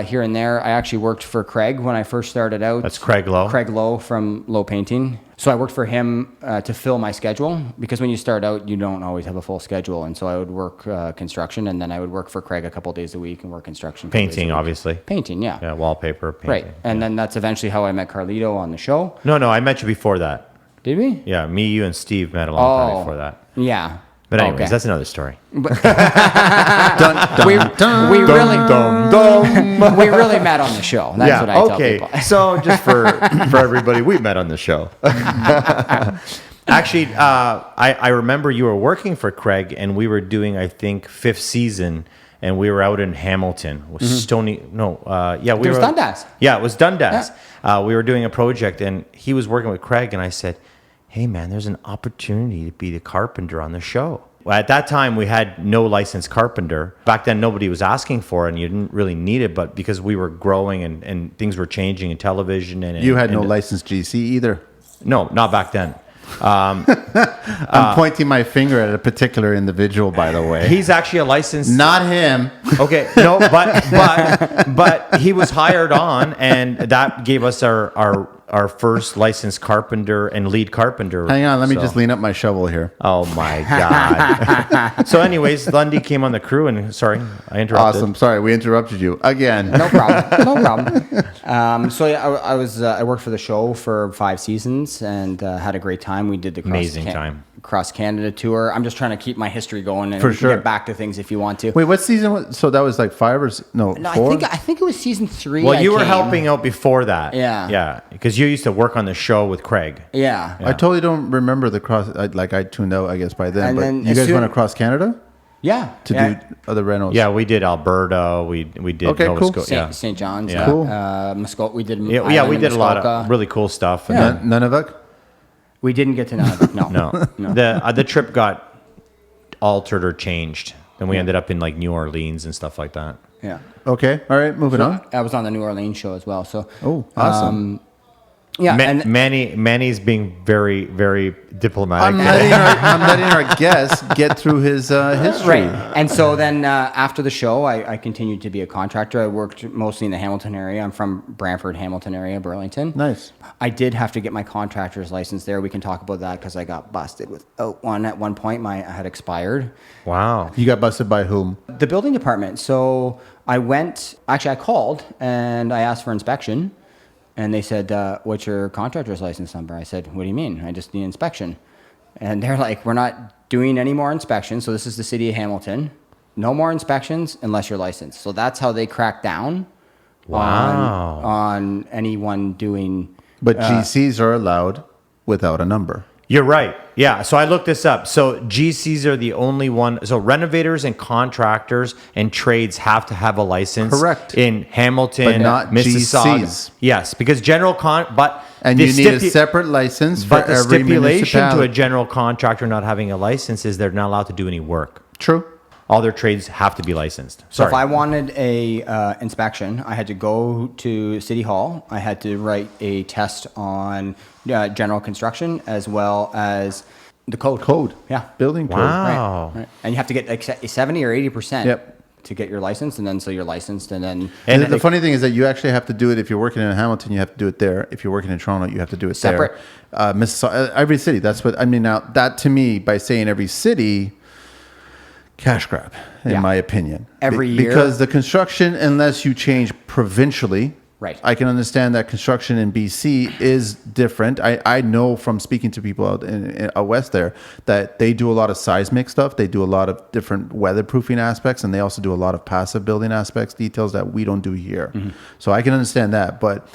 Speaker 1: here and there. I actually worked for Craig when I first started out.
Speaker 2: That's Craig Lowe.
Speaker 1: Craig Lowe from Lowe Painting. So I worked for him to fill my schedule because when you start out, you don't always have a full schedule. And so I would work construction, and then I would work for Craig a couple days a week and work construction. a couple days a
Speaker 2: Painting,
Speaker 1: week.
Speaker 2: obviously.
Speaker 1: Painting, yeah.
Speaker 2: Yeah, wallpaper, painting.
Speaker 1: Right. And then that's eventually how I met Carlito on the show.
Speaker 2: No, I met you before that.
Speaker 1: Did we?
Speaker 2: Yeah, me, you, and Steve met a long time before that.
Speaker 1: Yeah.
Speaker 2: But anyways,
Speaker 1: Okay.
Speaker 2: that's another story.
Speaker 1: We really met on the show. That's what I tell people.
Speaker 2: So just for everybody, we met on the show. Actually, I remember you were working for Craig, and we were doing, I think, 5th season, and we were out in Hamilton. It was Stony. No, yeah, we
Speaker 1: It was
Speaker 2: were.
Speaker 1: Dundas.
Speaker 2: Yeah, it was Dundas. We were doing a project, and he was working with Craig, and I said, "Hey, man, there's an opportunity to be the carpenter on the show." at that time we had no licensed carpenter. Back then nobody was asking for it and you didn't really need it, but because we were growing and things were changing in television and
Speaker 3: You had no licensed GC either.
Speaker 2: No, not back then.
Speaker 3: I'm pointing my finger at a particular individual, by the way.
Speaker 2: He's actually a licensed.
Speaker 3: Not him.
Speaker 2: Okay, no, but he was hired on, and that gave us our first licensed carpenter and lead carpenter.
Speaker 3: Hang on, let me just lean up my shovel here.
Speaker 2: Oh my God. So, anyways, Lundy came on the crew, and sorry, I interrupted.
Speaker 3: Awesome. Sorry, we interrupted you again.
Speaker 1: No problem. No problem. So yeah, I worked for the show for 5 seasons and had a great time. We did the
Speaker 2: Amazing time.
Speaker 1: Cross Canada tour. I'm just trying to keep my history going and
Speaker 3: For
Speaker 1: we can
Speaker 3: sure.
Speaker 1: get back to things if you want to.
Speaker 3: Wait, what season was? So that was like 5 or no?
Speaker 1: No,
Speaker 3: 4?
Speaker 1: I think it was season 3.
Speaker 2: Well,
Speaker 1: I
Speaker 2: you were
Speaker 1: came.
Speaker 2: helping out before that.
Speaker 1: Yeah.
Speaker 2: Yeah, because you used to work on the show with Craig.
Speaker 1: Yeah.
Speaker 3: I totally don't remember the cross. I tuned out, I guess, by then.
Speaker 1: And
Speaker 3: But
Speaker 1: then
Speaker 3: you
Speaker 1: as
Speaker 3: guys
Speaker 1: soon-
Speaker 3: went across Canada
Speaker 1: Yeah.
Speaker 3: to do other renos.
Speaker 2: Yeah, we did Alberta. We did
Speaker 3: Okay,
Speaker 2: Nova
Speaker 3: cool.
Speaker 2: Scotia. Yeah.
Speaker 1: St. John's.
Speaker 2: Yeah.
Speaker 3: Cool.
Speaker 1: Muskoka. We did.
Speaker 2: Yeah,
Speaker 1: Island
Speaker 2: we
Speaker 1: in
Speaker 2: did a lot
Speaker 1: Muskoka.
Speaker 2: of really cool stuff. And
Speaker 1: Yeah.
Speaker 3: Nunavut?
Speaker 1: We didn't get to none of it. No.
Speaker 2: No. The trip got altered or changed. Then we ended up in like New Orleans and stuff like that.
Speaker 1: Yeah.
Speaker 3: Okay. All right. Moving on.
Speaker 1: I was on the New Orleans show as well. So.
Speaker 3: Oh, awesome.
Speaker 1: Yeah. and
Speaker 2: Manny's being very, very diplomatic.
Speaker 3: I'm letting our guest get through his history.
Speaker 1: Right. And so then after the show, I continued to be a contractor. I worked mostly in the Hamilton area. I'm from Brantford, Hamilton area, Burlington.
Speaker 3: Nice.
Speaker 1: I did have to get my contractor's license there. We can talk about that because I got busted without one at one point. I had expired.
Speaker 2: Wow.
Speaker 3: You got busted by whom?
Speaker 1: The building department. So I called and I asked for inspection. And they said, what's your contractor's license number? I said, what do you mean? I just need inspection. And they're like, we're not doing any more inspections. So this is the city of Hamilton. No more inspections unless you're licensed. So that's how they crack down on anyone doing.
Speaker 3: But GCs are allowed without a number.
Speaker 2: You're right. Yeah. So I looked this up. So GCs are the only one. So renovators and contractors and trades have to have a license.
Speaker 3: Correct.
Speaker 2: In Hamilton,
Speaker 3: But not
Speaker 2: Mississauga.
Speaker 3: GCs.
Speaker 2: Yes, because
Speaker 3: And you need a separate license for
Speaker 2: But the
Speaker 3: every
Speaker 2: stipulation to a
Speaker 3: municipality.
Speaker 2: general contractor not having a license is they're not allowed to do any work.
Speaker 3: True.
Speaker 2: All their trades have to be licensed.
Speaker 1: So
Speaker 2: Sorry.
Speaker 1: if I wanted a inspection, I had to go to City Hall. I had to write a test on general construction as well as the code. Yeah.
Speaker 3: Building code.
Speaker 2: Wow.
Speaker 1: Right. And you have to get like 70 or 80%
Speaker 3: Yep.
Speaker 1: to get your license. And then so you're licensed and then...
Speaker 3: And the funny thing is that you actually have to do it if you're working in Hamilton. You have to do it there. If you're working in Toronto, you have to do it
Speaker 1: Separate.
Speaker 3: there. Mississauga, every city. That's what I mean. Now that to me, by saying every city, cash grab, in
Speaker 1: Yeah.
Speaker 3: my opinion.
Speaker 1: Every year.
Speaker 3: because the construction, unless you change provincially.
Speaker 1: Right.
Speaker 3: I can understand that construction in BC is different. I know from speaking to people out out west there that they do a lot of seismic stuff. They do a lot of different weatherproofing aspects, and they also do a lot of passive building aspects, details that we don't do here.
Speaker 1: Mm-hmm.
Speaker 3: So I can understand that. But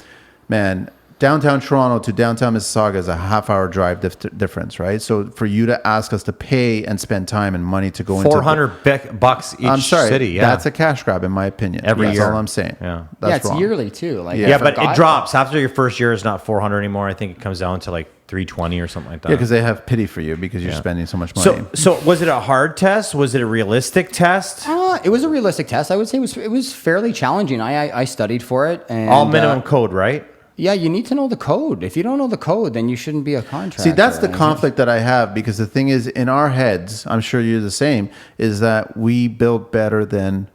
Speaker 3: man, downtown Toronto to downtown Mississauga is a half-hour drive difference, right? So for you to ask us to pay and spend time and money to go into
Speaker 2: $400 each
Speaker 3: I'm sorry,
Speaker 2: city. Yeah.
Speaker 3: that's a cash grab in my opinion.
Speaker 2: Every
Speaker 3: That's
Speaker 2: year.
Speaker 3: all I'm saying.
Speaker 2: Yeah.
Speaker 3: That's
Speaker 1: it's
Speaker 3: wrong.
Speaker 1: yearly too. Like,
Speaker 2: Yeah,
Speaker 1: I
Speaker 2: but it
Speaker 1: forgot.
Speaker 2: drops after your first year. It's not 400 anymore. I think it comes down to like 320 or something like that.
Speaker 3: Yeah, because they have pity for you because you're spending so much money.
Speaker 2: So was it a hard test? Was it a realistic test?
Speaker 1: It was a realistic test. I would say it was fairly challenging. I studied for it. And,
Speaker 2: All minimum code, right?
Speaker 1: Yeah, you need to know the code. If you don't know the code, then you shouldn't be a contractor.
Speaker 3: See, that's the
Speaker 1: right?
Speaker 3: conflict that I have because the thing is, in our heads, I'm sure you're the same, is that we build better than.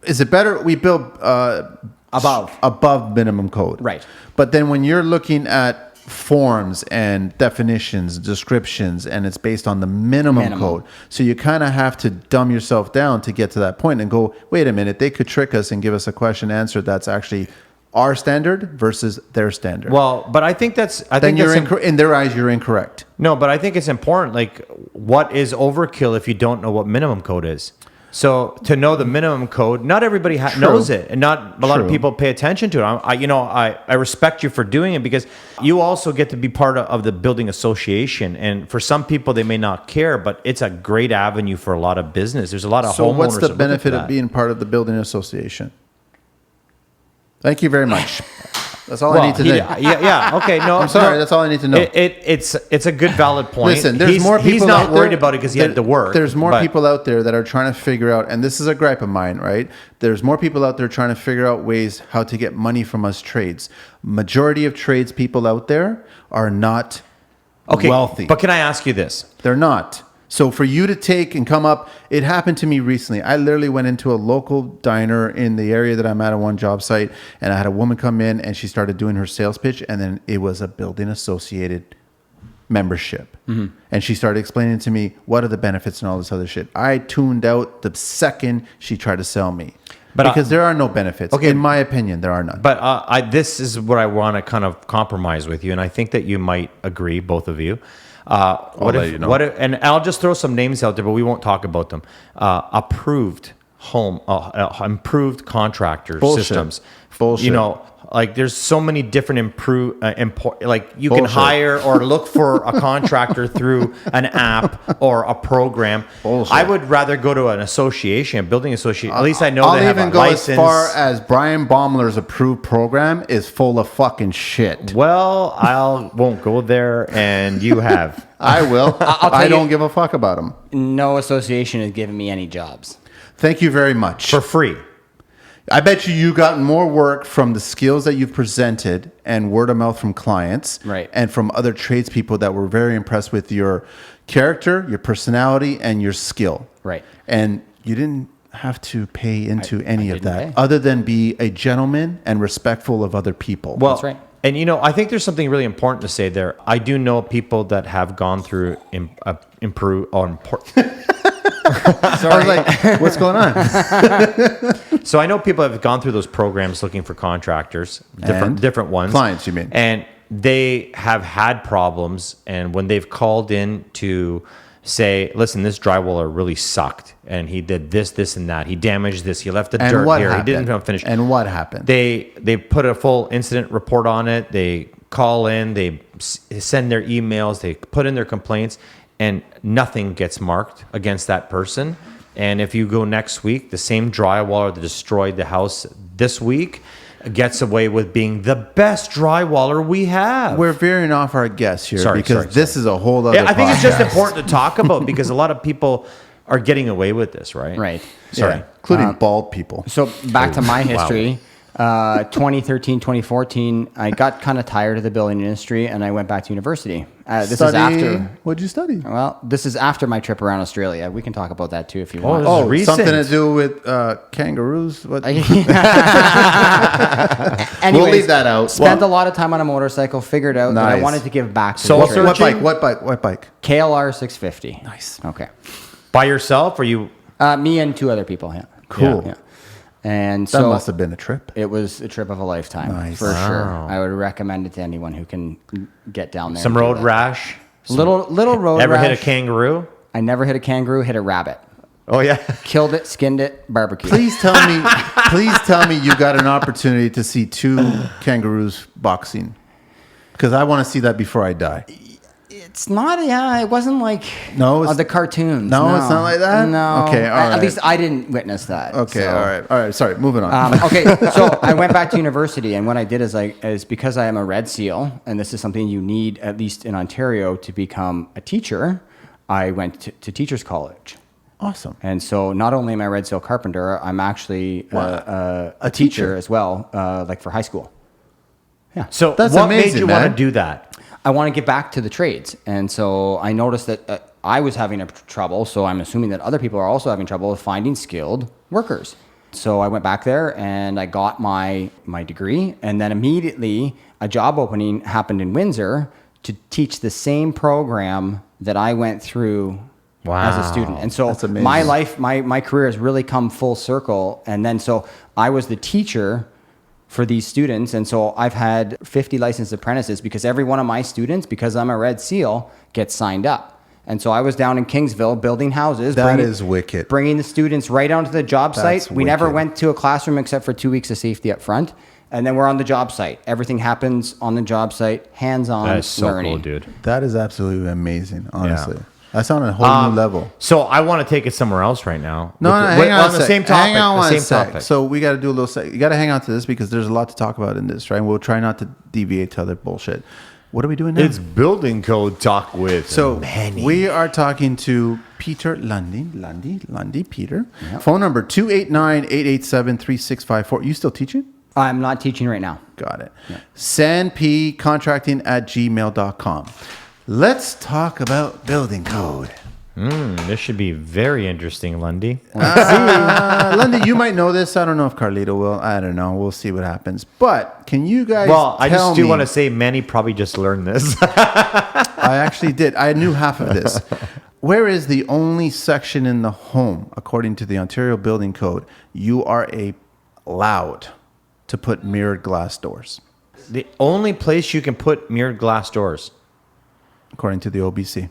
Speaker 3: Is it better? We build above minimum code,
Speaker 1: Right.
Speaker 3: But then when you're looking at forms and definitions, descriptions, and it's based on the minimum code, so you kind of have to dumb yourself down to get to that point and go, wait a minute, they could trick us and give us a question answer that's actually our standard versus their standard.
Speaker 2: Well, but I think that's.
Speaker 3: Then you're in their eyes, you're incorrect.
Speaker 2: No, but I think it's important. Like, what is overkill if you don't know what minimum code is? So to know the minimum code, not everybody knows it, and not a lot of people pay attention to it. I respect you for doing it because you also get to be part of the building association. And for some people, they may not care, but it's a great avenue for a lot of business. There's a lot of homeowners.
Speaker 3: So what's the
Speaker 2: that look at
Speaker 3: benefit of
Speaker 2: that.
Speaker 3: being part of the building association? Thank you very much. That's all I need to know.
Speaker 2: Yeah. Okay. No,
Speaker 3: I'm sorry.
Speaker 2: no.
Speaker 3: That's all I need to know.
Speaker 2: It's a good valid point.
Speaker 3: Listen, there's more people.
Speaker 2: He's not
Speaker 3: out
Speaker 2: worried
Speaker 3: there,
Speaker 2: about it because he had to work.
Speaker 3: There's more people out there that are trying to figure out, and this is a gripe of mine, right? There's more people out there trying to figure out ways how to get money from us trades. Majority of trades people out there are not wealthy.
Speaker 2: But can I ask you this?
Speaker 3: They're not. So for you to take and come up, it happened to me recently. I literally went into a local diner in the area that I'm at on one job site, and I had a woman come in and she started doing her sales pitch, and then it was a building associated membership. Mm-hmm. And she started explaining to me what are the benefits and all this other shit. I tuned out the second she tried to sell me. Because there are no benefits. Okay. In my opinion, there are none.
Speaker 2: But this is what I want to kind of compromise with you, and I think that you might agree, both of you. And I'll just throw some names out there, but we won't talk about them. Improved contractor systems.
Speaker 3: Bullshit.
Speaker 2: You know, like there's so many different like you can hire or look for a contractor through an app or a program.
Speaker 3: Bullshit.
Speaker 2: I would rather go to an association, a building association. At least I know they have a license.
Speaker 3: I'll even go as far as Brian Baumler's approved program is full of fucking shit.
Speaker 2: Well, won't go there, and you have.
Speaker 3: I will. I don't give a fuck about them.
Speaker 1: No association has given me any jobs.
Speaker 3: Thank you very much.
Speaker 2: For free.
Speaker 3: I bet you got more work from the skills that you've presented and word of mouth from clients,
Speaker 1: right,
Speaker 3: and from other tradespeople that were very impressed with your character, your personality, and your skill.
Speaker 1: Right.
Speaker 3: And you didn't have to pay into any of that other than be a gentleman and respectful of other people.
Speaker 2: Well,
Speaker 1: that's right.
Speaker 2: And, you know, I think there's something really important to say there. I do know people that have gone through
Speaker 3: Sorry. I was like, what's going on?
Speaker 2: So I know people have gone through those programs looking for contractors, different ones.
Speaker 3: Clients, you mean?
Speaker 2: And they have had problems. And when they've called in to say, listen, this drywaller really sucked. And he did this, and that. He damaged this. He left the dirt here.
Speaker 3: Happened?
Speaker 2: He didn't finish.
Speaker 3: And what happened?
Speaker 2: They put a full incident report on it. They call in. They send their emails. They put in their complaints. And nothing gets marked against that person. And if you go next week, the same drywaller that destroyed the house this week gets away with being the best drywaller we have.
Speaker 3: We're veering off our guests here because this is a whole other
Speaker 2: I think it's just important to talk about because a lot of people are getting away with this, right?
Speaker 1: Right.
Speaker 3: Sorry. Including bald people.
Speaker 1: So back to my history. Wow. 2013, 2014, I got kind of tired of the building industry and I went back to university. This is after.
Speaker 3: What'd you study?
Speaker 1: Well, this is after my trip around Australia. We can talk about that too if you want.
Speaker 3: Oh, something to do with kangaroos? What?
Speaker 1: Anyways,
Speaker 3: we'll leave that out.
Speaker 1: Spent a lot of time on a motorcycle, figured out that I wanted to give back to
Speaker 2: Soul
Speaker 1: the church.
Speaker 3: What bike?
Speaker 1: KLR 650.
Speaker 3: Nice.
Speaker 1: Okay.
Speaker 2: By yourself or you?
Speaker 1: Me and two other people, yeah.
Speaker 3: Cool.
Speaker 1: Yeah. And
Speaker 3: that
Speaker 1: so
Speaker 3: must have been a trip.
Speaker 1: It was a trip of a lifetime, for sure. I would recommend it to anyone who can get down there.
Speaker 2: Some road rash.
Speaker 1: Little road rash.
Speaker 2: Ever hit a kangaroo?
Speaker 1: I never hit a kangaroo. Hit a rabbit.
Speaker 2: Oh yeah.
Speaker 1: Killed it, skinned it, barbecue.
Speaker 3: Please tell me you got an opportunity to see two kangaroos boxing, because I want to see that before I die.
Speaker 1: It's not, it wasn't like the cartoons.
Speaker 3: No, it's not like that?
Speaker 1: No.
Speaker 3: Okay, all right.
Speaker 1: At least I didn't witness that.
Speaker 3: Okay, all right. Sorry, moving on.
Speaker 1: Okay, so I went back to university, and what I did is because I am a Red Seal, and this is something you need, at least in Ontario, to become a teacher, I went to teacher's college.
Speaker 3: Awesome.
Speaker 1: And so not only am I a Red Seal carpenter, I'm actually a teacher as well, like for high school. Yeah.
Speaker 2: So
Speaker 3: that's
Speaker 2: what
Speaker 3: amazing,
Speaker 2: made you want to do that?
Speaker 1: I want to get back to the trades. And so I noticed that I was having trouble, so I'm assuming that other people are also having trouble with finding skilled workers. So I went back there and I got my degree, and then immediately a job opening happened in Windsor to teach the same program that I went through as a student. And so my life, my career has really come full circle. And then so I was the teacher for these students. And so I've had 50 licensed apprentices because every one of my students, because I'm a Red Seal, gets signed up. And so I was down in Kingsville building houses.
Speaker 3: That is wicked.
Speaker 1: Bringing the students right onto the job site. We never went to a classroom except for 2 weeks of safety up front. And then we're on the job site. Everything happens on the job site, hands-on learning.
Speaker 2: That is so cool, dude.
Speaker 3: That is absolutely amazing, honestly.
Speaker 2: Yeah.
Speaker 3: That's on a whole new level.
Speaker 2: So I want to take it somewhere else right now.
Speaker 3: No, hang on
Speaker 2: the same topic.
Speaker 3: Hang on
Speaker 2: the
Speaker 3: one
Speaker 2: same
Speaker 3: sec.
Speaker 2: topic.
Speaker 3: So we got to do a little. You got to hang on to this because there's a lot to talk about in this, right? We'll try not to deviate to other bullshit. What are we doing now?
Speaker 2: It's building code talk with Manny.
Speaker 3: We are talking to Peter Lundy, Peter. Yep. Phone number 289-887-3654. You still teaching?
Speaker 1: I'm not teaching right now.
Speaker 3: Got it.
Speaker 1: Yeah.
Speaker 3: sandpcontracting@gmail.com. Let's talk about building code.
Speaker 2: This should be very interesting, Lundy.
Speaker 3: Lundy, you might know this. I don't know if Carlito will. I don't know. We'll see what happens. But can you guys
Speaker 2: I just do
Speaker 3: me-
Speaker 2: want to say Manny probably just learned this.
Speaker 3: I actually did. I knew half of this. Where is the only section in the home, according to the Ontario Building Code, you are allowed to put mirrored glass doors?
Speaker 2: The only place you can put mirrored glass doors.
Speaker 3: According to the OBC.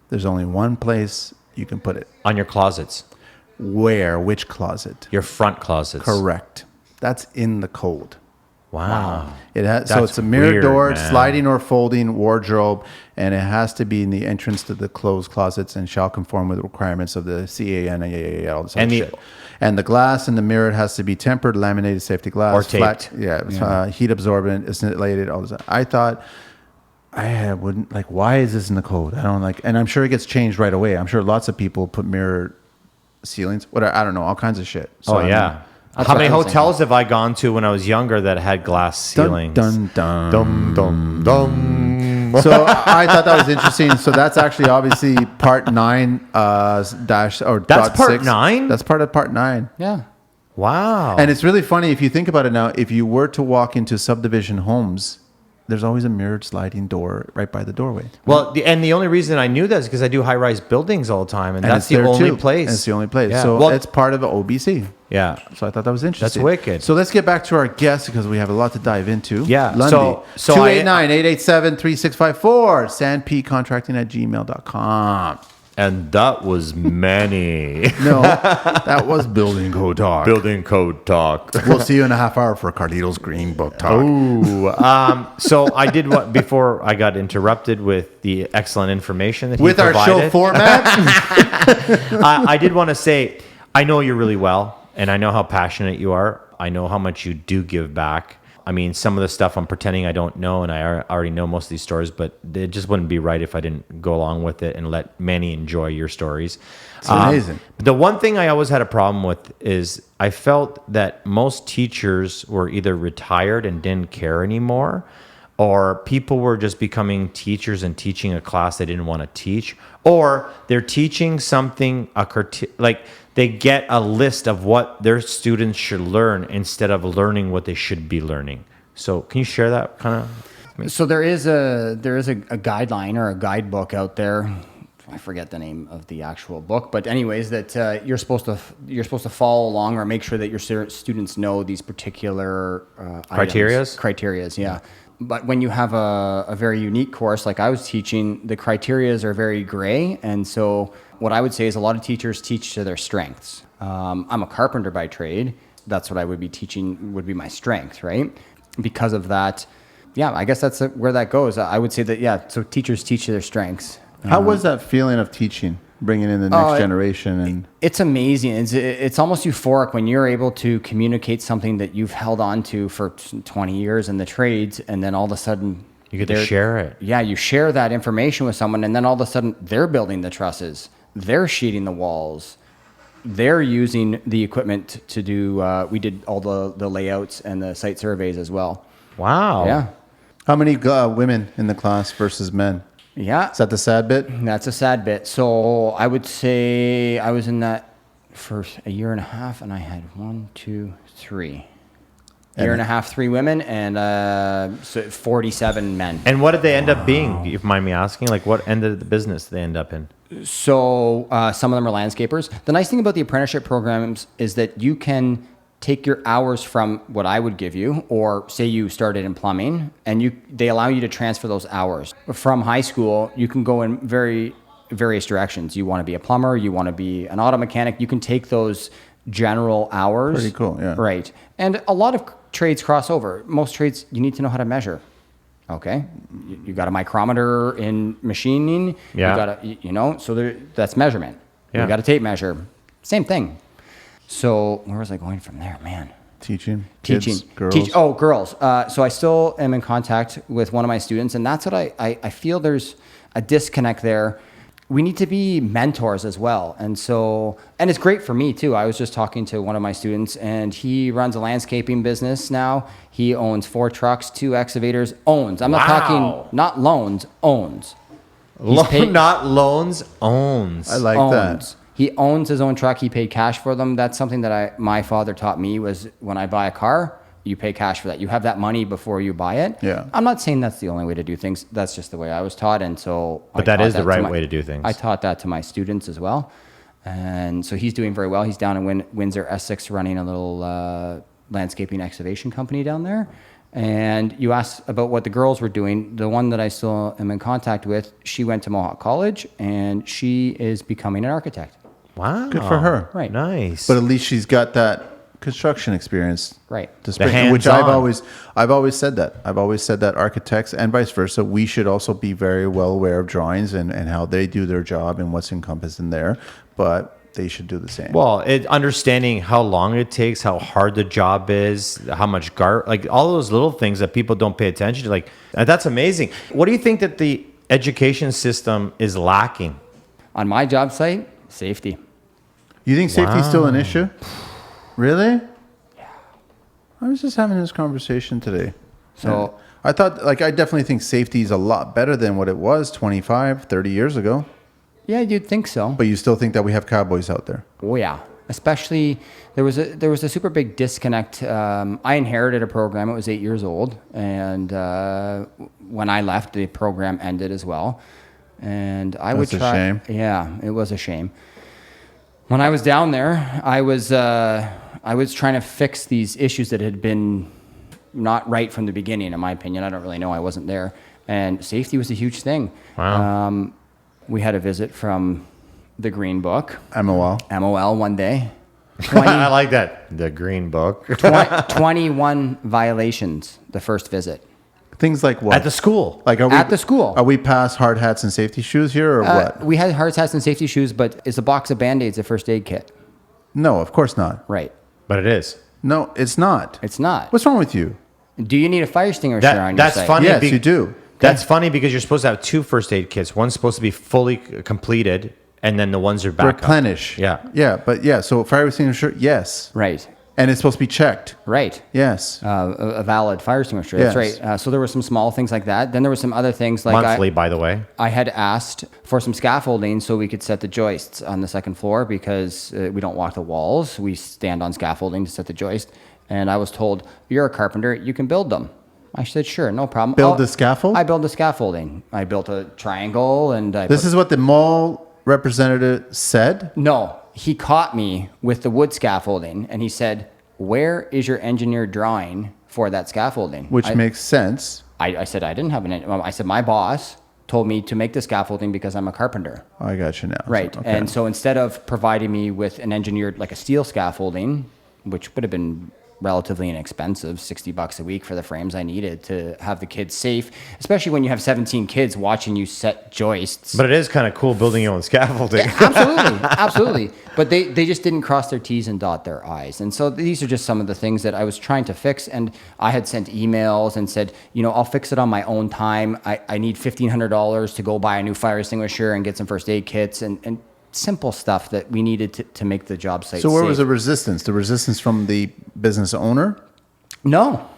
Speaker 3: There's only one place you can put it.
Speaker 2: On your closets.
Speaker 3: Where? Which closet?
Speaker 2: Your front closets.
Speaker 3: Correct. That's in the code.
Speaker 2: Wow.
Speaker 3: It has, so
Speaker 2: That's
Speaker 3: it's a mirrored
Speaker 2: weird,
Speaker 3: door,
Speaker 2: man.
Speaker 3: sliding or folding wardrobe, and it has to be in the entrance to the closed closets and shall conform with the requirements of the CAN, all this other shit. And the glass in the mirror has to be tempered, laminated safety glass.
Speaker 2: Or taped.
Speaker 3: Heat absorbent, insulated, all this. I thought... wouldn't like. Why is this in the code? I don't like, and I'm sure it gets changed right away. I'm sure lots of people put mirror ceilings. Whatever, I don't know, all kinds of shit. So,
Speaker 2: yeah. How many hotels have I gone to when I was younger that had glass ceilings?
Speaker 3: Dun dun
Speaker 2: Dum dum dum.
Speaker 3: So I thought that was interesting. So that's actually obviously part 9 dash or
Speaker 2: That's
Speaker 3: dot
Speaker 2: part
Speaker 3: 6.
Speaker 2: 9?
Speaker 3: That's part of part 9.
Speaker 1: Yeah.
Speaker 2: Wow.
Speaker 3: And it's really funny if you think about it now. If you were to walk into subdivision homes, there's always a mirrored sliding door right by the doorway.
Speaker 2: Well, the only reason I knew that is because I do high-rise buildings all the time, and that's
Speaker 3: it's
Speaker 2: the
Speaker 3: there
Speaker 2: only
Speaker 3: too.
Speaker 2: place.
Speaker 3: And it's the only place.
Speaker 2: Yeah.
Speaker 3: So
Speaker 2: Well,
Speaker 3: it's part of the OBC.
Speaker 2: Yeah.
Speaker 3: So I thought that was interesting.
Speaker 2: That's wicked.
Speaker 3: So let's get back to our guests because we have a lot to dive into.
Speaker 2: Yeah.
Speaker 3: Lundy.
Speaker 2: So
Speaker 3: 289-887-3654. sandpcontracting@gmail.com.
Speaker 2: And that was Manny.
Speaker 3: No, that was building code talk.
Speaker 2: Building code talk.
Speaker 3: We'll see you in a half hour for Carlito's Green Book talk.
Speaker 2: Ooh. So I did what before I got interrupted with the excellent information that
Speaker 3: With
Speaker 2: he
Speaker 3: our
Speaker 2: provided.
Speaker 3: show format.
Speaker 2: I did want to say, I know you really well, and I know how passionate you are. I know how much you do give back. I mean, some of the stuff I'm pretending I don't know, and I already know most of these stories, but it just wouldn't be right if I didn't go along with it and let Manny enjoy your stories.
Speaker 3: It's amazing.
Speaker 2: The one thing I always had a problem with is I felt that most teachers were either retired and didn't care anymore, or people were just becoming teachers and teaching a class they didn't want to teach, or they're teaching something, like they get a list of what their students should learn instead of learning what they should be learning. So can you share that kind of?
Speaker 1: So there is a guideline or a guidebook out there. I forget the name of the actual book, but anyways, that you're supposed to follow along or make sure that your students know these particular criterias. Yeah. But when you have a very unique course like I was teaching, the criterias are very gray, and so what I would say is a lot of teachers teach to their strengths. I'm a carpenter by trade. That's what I would be teaching, would be my strength, right? Because of that, yeah, I guess that's where that goes. I would say that, yeah, so teachers teach to their strengths.
Speaker 3: How was that feeling of teaching, bringing in the next generation? And
Speaker 1: it's amazing. It's almost euphoric when you're able to communicate something that you've held on to for 20 years in the trades, and then all of a sudden
Speaker 2: you get to share it.
Speaker 1: Yeah, you share that information with someone, and then all of a sudden they're building the trusses, they're sheeting the walls, they're using the equipment to do. We did all the layouts and the site surveys as well.
Speaker 2: Wow.
Speaker 1: Yeah.
Speaker 3: how many women in the class versus men?
Speaker 1: Yeah.
Speaker 3: Is that the sad bit?
Speaker 1: That's a sad bit. So I would say I was in that for a year and a half, and I had 3 women, and so 47 men.
Speaker 2: And what did they end up being, if you mind me asking? Like, what end of the business did they end up in?
Speaker 1: So some of them are landscapers. The nice thing about the apprenticeship programs is that you can take your hours from what I would give you, or say you started in plumbing, and they allow you to transfer those hours. From high school, you can go in various directions. You want to be a plumber, you want to be an auto mechanic, you can take those general hours.
Speaker 3: Pretty cool, yeah.
Speaker 1: Right. And a lot of trades cross over. Most trades, you need to know how to measure. Okay, you got a micrometer in machining.
Speaker 2: Yeah.
Speaker 1: You got a, so that's measurement.
Speaker 2: Yeah.
Speaker 1: You got a tape measure. Same thing. So where was I going from there, man?
Speaker 3: Teaching.
Speaker 1: Girls. Girls. So I still am in contact with one of my students, and that's what I feel there's a disconnect there. We need to be mentors as well. And it's great for me too. I was just talking to one of my students, and he runs a landscaping business now. He owns 4 trucks, 2 excavators, owns. I'm not talking, not loans, owns.
Speaker 2: Not loans, owns.
Speaker 3: I like that.
Speaker 1: He owns his own truck. He paid cash for them. That's something that my father taught me was when I buy a car, you pay cash for that. You have that money before you buy it.
Speaker 3: Yeah.
Speaker 1: I'm not saying that's the only way to do things. That's just the way I was taught. And so,
Speaker 2: But that is the right way to do things.
Speaker 1: I taught that to my students as well. And so he's doing very well. He's down in Windsor, Essex, running a little landscaping excavation company down there. And you asked about what the girls were doing. The one that I still am in contact with, she went to Mohawk College, and she is becoming an architect.
Speaker 2: Wow.
Speaker 3: Good for her.
Speaker 1: Right.
Speaker 2: Nice.
Speaker 3: But at least she's got that construction experience.
Speaker 1: Right.
Speaker 3: To spring, which I've always said that. I've always said that architects and vice versa, we should also be very well aware of drawings and how they do their job and what's encompassed in there. But they should do the same.
Speaker 2: Well, understanding how long it takes, how hard the job is, how much like all those little things that people don't pay attention to. Like, that's amazing. What do you think that the education system is lacking?
Speaker 1: On my job site, safety.
Speaker 3: You think safety is still an issue? Really? Yeah. I was just having this conversation today.
Speaker 1: So
Speaker 3: I thought, I definitely think safety is a lot better than what it was 25, 30 years ago.
Speaker 1: yeah, you'd think so.
Speaker 3: But you still think that we have cowboys out there?
Speaker 1: Oh yeah, especially there was a super big disconnect. I inherited a program. It was 8 years old, and when I left, the program ended as well. And I would try.
Speaker 3: That's a shame.
Speaker 1: Yeah, it was a shame. When I was down there, I was trying to fix these issues that had been not right from the beginning, in my opinion. I don't really know. I wasn't there, and safety was a huge thing.
Speaker 2: Wow.
Speaker 1: We had a visit from the Green Book.
Speaker 3: MOL
Speaker 1: one day.
Speaker 2: I like that. The Green Book.
Speaker 1: 21 violations the first visit.
Speaker 3: Things like what?
Speaker 2: At the school.
Speaker 1: At the school.
Speaker 3: Are we past hard hats and safety shoes here or what?
Speaker 1: We had hard hats and safety shoes, but is a box of Band-Aids a first aid kit?
Speaker 3: No, of course not.
Speaker 1: Right.
Speaker 2: But it is.
Speaker 3: No, it's not.
Speaker 1: It's not.
Speaker 3: What's wrong with you?
Speaker 1: Do you need a fire extinguisher on your
Speaker 2: That's
Speaker 1: site?
Speaker 2: funny.
Speaker 3: Yes, you do.
Speaker 2: That's funny because you're supposed to have 2 first aid kits. One's supposed to be fully completed, and then the ones are back
Speaker 3: Replenish.
Speaker 2: up.
Speaker 3: Yeah. So fire extinguisher, yes.
Speaker 1: Right.
Speaker 3: And it's supposed to be checked.
Speaker 1: Right.
Speaker 3: Yes.
Speaker 1: A valid fire extinguisher. That's
Speaker 3: Yes.
Speaker 1: right. So there were some small things like that. Then there were some other things like
Speaker 2: Monthly, by the way.
Speaker 1: I had asked for some scaffolding so we could set the joists on the second floor because we don't walk the walls. We stand on scaffolding to set the joist. And I was told, you're a carpenter, you can build them. I said, sure, no problem.
Speaker 3: Build the scaffold?
Speaker 1: I built the scaffolding. I built a triangle and
Speaker 3: This is what the mall representative said?
Speaker 1: No, he caught me with the wood scaffolding and he said, where is your engineered drawing for that scaffolding?
Speaker 3: Which makes sense.
Speaker 1: I said, I didn't have I said, my boss told me to make the scaffolding because I'm a carpenter.
Speaker 3: I got you now.
Speaker 1: Right.
Speaker 3: Okay.
Speaker 1: And so instead of providing me with an engineered, like a steel scaffolding, which would have been relatively inexpensive, $60 a week for the frames I needed to have the kids safe, especially when you have 17 kids watching you set joists.
Speaker 2: But it is kind of cool building your own scaffolding.
Speaker 1: Absolutely. But they just didn't cross their T's and dot their I's. And so these are just some of the things that I was trying to fix. And I had sent emails and said, I'll fix it on my own time. I need $1,500 to go buy a new fire extinguisher and get some first aid kits and simple stuff that we needed to make the job site
Speaker 3: So where
Speaker 1: safe.
Speaker 3: was the resistance? The resistance from the business owner?
Speaker 1: No.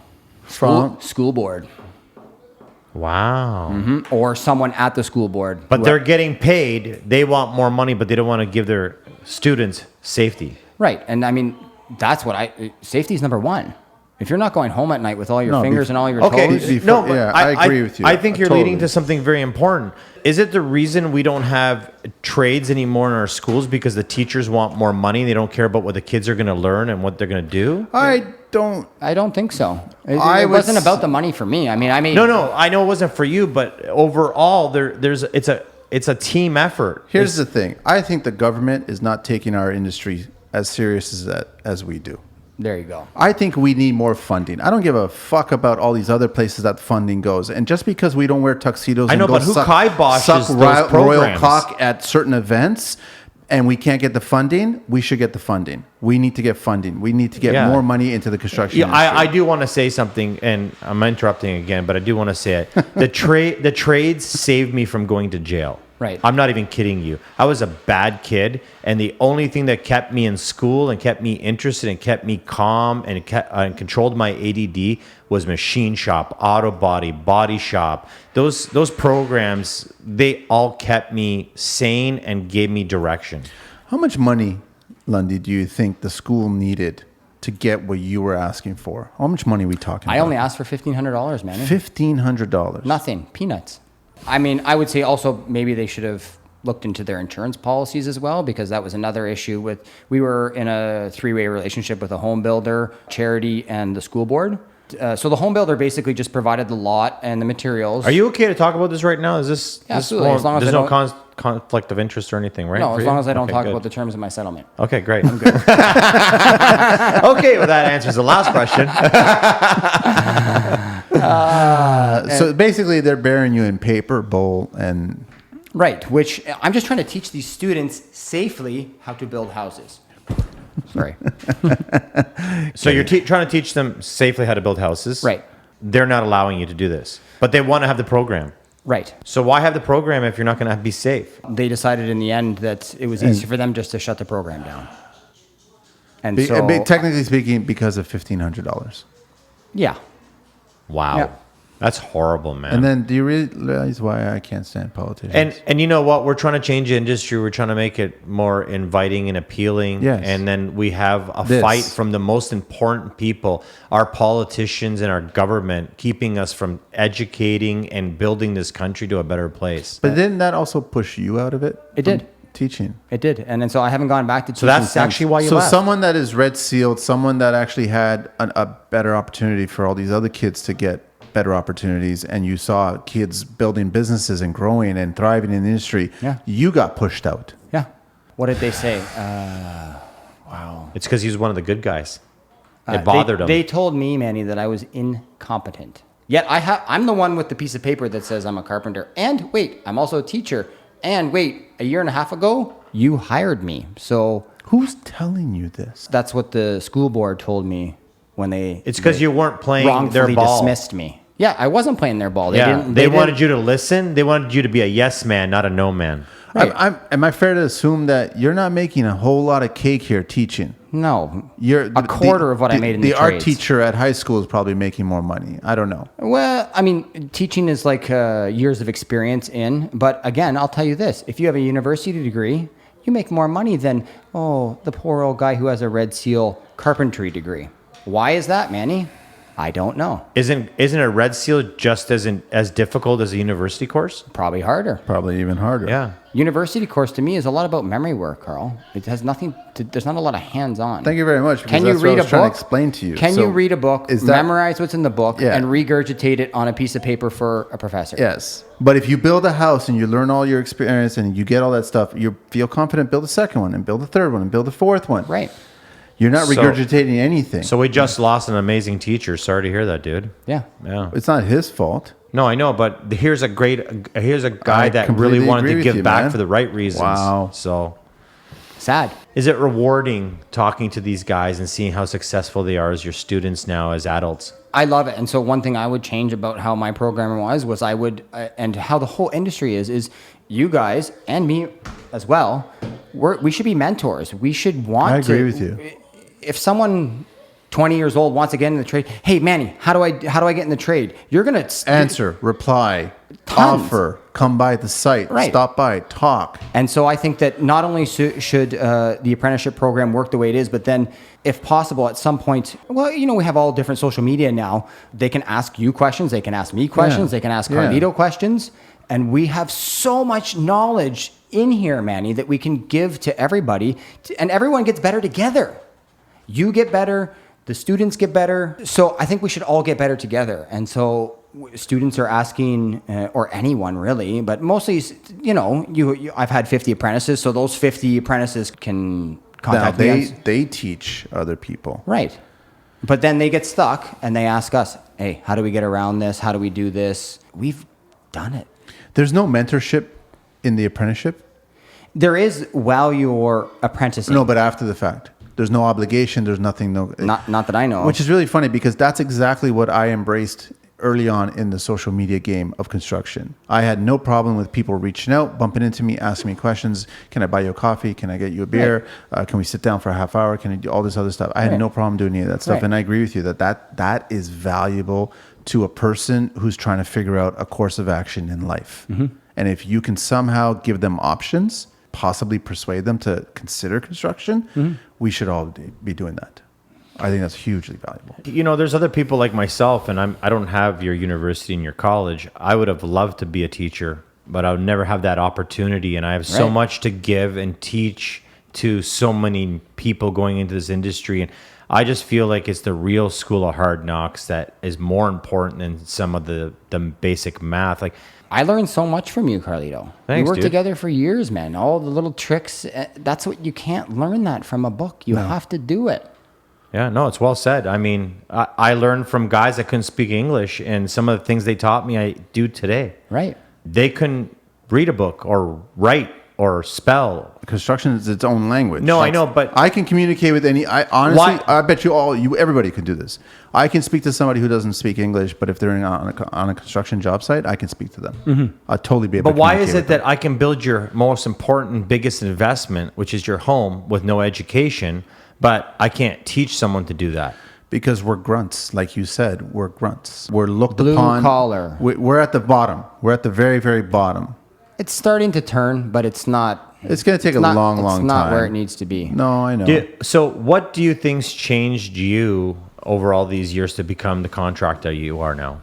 Speaker 3: From?
Speaker 1: School board.
Speaker 2: Wow.
Speaker 1: Mm-hmm. Or someone at the school board.
Speaker 2: But they're getting paid. They want more money, but they don't want to give their students safety.
Speaker 1: Right. And I mean, that's what safety is number one. If you're not going home at night with all your fingers and all your toes.
Speaker 3: I agree with you.
Speaker 2: I think you're
Speaker 3: Totally.
Speaker 2: leading to something very important. Is it the reason we don't have trades anymore in our schools because the teachers want more money? They don't care about what the kids are going to learn and what they're going to do?
Speaker 3: I don't
Speaker 1: think so. It wasn't about the money for me. I mean,
Speaker 2: No, I know it wasn't for you, but overall, it's a team effort.
Speaker 3: Here's the thing. I think the government is not taking our industry as serious as we do.
Speaker 1: There you go.
Speaker 3: I think we need more funding. I don't give a fuck about all these other places that funding goes. And just because we don't wear tuxedos and
Speaker 2: know,
Speaker 3: go
Speaker 2: but who kiboshes those
Speaker 3: royal
Speaker 2: programs?
Speaker 3: cock at certain events, and we can't get the funding, we should get the funding. We need to get funding. We need to get more money into the construction industry.
Speaker 2: I do want to say something, and I'm interrupting again, but I do want to say it. The trades saved me from going to jail.
Speaker 1: Right.
Speaker 2: I'm not even kidding you. I was a bad kid, and the only thing that kept me in school and kept me interested and kept me calm and controlled my ADD was machine shop, auto body shop. Those programs, they all kept me sane and gave me direction.
Speaker 3: How much money, Lundy, do you think the school needed to get what you were asking for? How much money are we talking about?
Speaker 1: I only asked for $1,500, man.
Speaker 3: $1,500.
Speaker 1: Nothing. Peanuts. I mean, I would say also maybe they should have looked into their insurance policies as well, because that was another issue with, we were in a three-way relationship with a home builder, charity, and the school board. So the home builder basically just provided the lot and the materials.
Speaker 2: Are you okay to talk about this right now? Is this,
Speaker 1: Yeah, absolutely. As long as
Speaker 2: there's
Speaker 1: I
Speaker 2: no
Speaker 1: don't-
Speaker 2: conflict of interest or anything, right?
Speaker 1: No,
Speaker 2: for
Speaker 1: as
Speaker 2: you?
Speaker 1: long as I don't
Speaker 2: Okay,
Speaker 1: talk
Speaker 2: good.
Speaker 1: about the terms of my settlement.
Speaker 2: Okay, great. I'm good. Okay, well, that answers the last question.
Speaker 3: So basically, they're burying you in paper, bowl, and...
Speaker 1: Right, which I'm just trying to teach these students safely how to build houses. Sorry.
Speaker 2: So you're trying to teach them safely how to build houses.
Speaker 1: Right.
Speaker 2: They're not allowing you to do this, but they want to have the program.
Speaker 1: Right.
Speaker 2: So why have the program if you're not going to be safe?
Speaker 1: They decided in the end that it was easier for them just to shut the program down. And so,
Speaker 3: technically speaking, because of $1,500.
Speaker 1: yeah.
Speaker 2: Wow.
Speaker 1: Yeah.
Speaker 2: That's horrible, man.
Speaker 3: And then do you realize why I can't stand politicians?
Speaker 2: And you know what? We're trying to change the industry. We're trying to make it more inviting and appealing.
Speaker 3: Yes.
Speaker 2: And then we have a
Speaker 3: This.
Speaker 2: fight from the most important people, our politicians and our government, keeping us from educating and building this country to a better place.
Speaker 3: But didn't that also push you out of it?
Speaker 1: It did.
Speaker 3: Teaching.
Speaker 1: It did. And then so I haven't gone back to teaching
Speaker 2: So that's
Speaker 1: since.
Speaker 2: actually why you
Speaker 3: So
Speaker 2: left.
Speaker 3: someone that is red sealed, someone that actually had a better opportunity for all these other kids to get better opportunities, and you saw kids building businesses and growing and thriving in the industry,
Speaker 1: Yeah.
Speaker 3: you got pushed out.
Speaker 1: Yeah. What did they say?
Speaker 3: Wow.
Speaker 2: It's because he was one of the good guys. It bothered him.
Speaker 1: They told me, Manny, that I was incompetent. Yet I'm the one with the piece of paper that says I'm a carpenter. And wait, I'm also a teacher. And wait, a year and a half ago, you hired me. So
Speaker 3: Who's telling you this?
Speaker 1: that's what the school board told me when they
Speaker 2: It's because you weren't playing their
Speaker 1: wrongfully
Speaker 2: ball.
Speaker 1: dismissed me. Yeah, I wasn't playing their ball.
Speaker 2: They wanted you to listen. They wanted you to be a yes man, not a no man.
Speaker 1: Right.
Speaker 3: Am I fair to assume that you're not making a whole lot of cake here teaching?
Speaker 1: No,
Speaker 3: You're
Speaker 1: a quarter of what I made in the
Speaker 3: art
Speaker 1: trades.
Speaker 3: teacher at high school is probably making more money. I don't know.
Speaker 1: Well, I mean, teaching is like years of experience in. But again, I'll tell you this: if you have a university degree, you make more money than the poor old guy who has a Red Seal carpentry degree. Why is that, Manny? I don't know.
Speaker 2: Isn't a red seal just as difficult as a university course?
Speaker 1: Probably harder.
Speaker 3: Probably even harder.
Speaker 2: Yeah.
Speaker 1: University course to me is a lot about memory work, Carl. It has nothing to, there's not a lot of hands-on.
Speaker 3: Thank you very much. Because
Speaker 1: Can you
Speaker 3: that's what I
Speaker 1: read a
Speaker 3: was trying to
Speaker 1: book?
Speaker 3: explain to you.
Speaker 1: Can
Speaker 3: So
Speaker 1: you read a book,
Speaker 3: is that-
Speaker 1: memorize what's in the book,
Speaker 3: Yeah.
Speaker 1: and regurgitate it on a piece of paper for a professor?
Speaker 3: Yes. But if you build a house and you learn all your experience and you get all that stuff, you feel confident, build a second one and build a third one and build a fourth one.
Speaker 1: Right.
Speaker 3: You're not
Speaker 2: So-
Speaker 3: regurgitating anything.
Speaker 2: So we just lost an amazing teacher. Sorry to hear that, dude.
Speaker 1: Yeah.
Speaker 2: Yeah.
Speaker 3: It's not his fault.
Speaker 2: No, I know, but here's a guy
Speaker 3: I
Speaker 2: that
Speaker 3: completely
Speaker 2: really wanted
Speaker 3: agree
Speaker 2: to
Speaker 3: with
Speaker 2: give
Speaker 3: you,
Speaker 2: back
Speaker 3: man.
Speaker 2: for the right reasons.
Speaker 3: Wow.
Speaker 2: So
Speaker 1: Sad.
Speaker 2: is it rewarding talking to these guys and seeing how successful they are as your students now as adults?
Speaker 1: I love it. And so one thing I would change about how my program was I would, and how the whole industry is you guys and me as well, we should be mentors. We should want
Speaker 3: I
Speaker 1: to.
Speaker 3: agree with you.
Speaker 1: If someone 20 years old wants to get in the trade, hey, Manny, how do I get in the trade? You're going to
Speaker 3: Answer, reply,
Speaker 1: Tons.
Speaker 3: offer, come by the site,
Speaker 1: Right.
Speaker 3: stop by, talk.
Speaker 1: And so I think that not only should the apprenticeship program work the way it is, but then if possible at some point, well, we have all different social media now. They can ask you questions. They can ask me questions.
Speaker 3: Yeah.
Speaker 1: They can ask
Speaker 3: Yeah.
Speaker 1: Carlito questions. And we have so much knowledge in here, Manny, that we can give to everybody. And everyone gets better together. You get better. The students get better. So I think we should all get better together. And so students are asking, or anyone really, but mostly, I've had 50 apprentices. So those 50 apprentices can
Speaker 3: Now,
Speaker 1: contact me.
Speaker 3: they teach other people.
Speaker 1: Right. But then they get stuck and they ask us, hey, how do we get around this? How do we do this? We've done it.
Speaker 3: There's no mentorship in the apprenticeship?
Speaker 1: There is while you're apprenticing.
Speaker 3: No, but after the fact. There's no obligation. There's nothing.
Speaker 1: Not that I know of.
Speaker 3: Which is really funny because that's exactly what I embraced early on in the social media game of construction. I had no problem with people reaching out, bumping into me, asking me questions. Can I buy you a coffee? Can I get you a beer?
Speaker 1: Right.
Speaker 3: Can we sit down for a half hour? Can I do all this other stuff? I had no problem doing any of that stuff.
Speaker 1: Right.
Speaker 3: And I agree with you that is valuable to a person who's trying to figure out a course of action in life. Mm-hmm. And if you can somehow give them options, possibly persuade them to consider construction, mm-hmm. we should all be doing that. I think that's hugely valuable.
Speaker 2: You know, there's other people like myself, and I don't have your university and your college. I would have loved to be a teacher, but I would never have that opportunity. And I have so much to give and teach to so many people going into this industry. And I just feel like it's the real school of hard knocks that is more important than some of the basic math. Like,
Speaker 1: I learned so much from you, Carlito.
Speaker 2: Thanks,
Speaker 1: we worked
Speaker 2: dude.
Speaker 1: Together for years, man. All the little tricks. That's what you can't learn that from a book. You have to do it.
Speaker 2: Yeah, no, it's well said. I mean, I learned from guys that couldn't speak English, and some of the things they taught me, I do today.
Speaker 1: Right.
Speaker 2: They couldn't read a book or write or spell.
Speaker 3: Construction is its own language.
Speaker 2: No, I know, but
Speaker 3: I can communicate with I honestly, I bet everybody could do this. I can speak to somebody who doesn't speak English, but if they're on a construction job site, I can speak to them. Mm-hmm. I'll totally be able to
Speaker 2: But why is
Speaker 3: communicate
Speaker 2: it that I can build your most important, biggest investment, which is your home, with no education, but I can't teach someone to do that?
Speaker 3: Because we're grunts, like you said. We're grunts. We're looked
Speaker 1: Blue
Speaker 3: upon.
Speaker 1: collar.
Speaker 3: We're at the bottom. We're at the very, very bottom.
Speaker 1: It's starting to turn, but it's not.
Speaker 3: It's going to take a long time.
Speaker 1: It's not where it needs to be.
Speaker 3: No, I know.
Speaker 2: So what do you think's changed you over all these years to become the contractor you are now?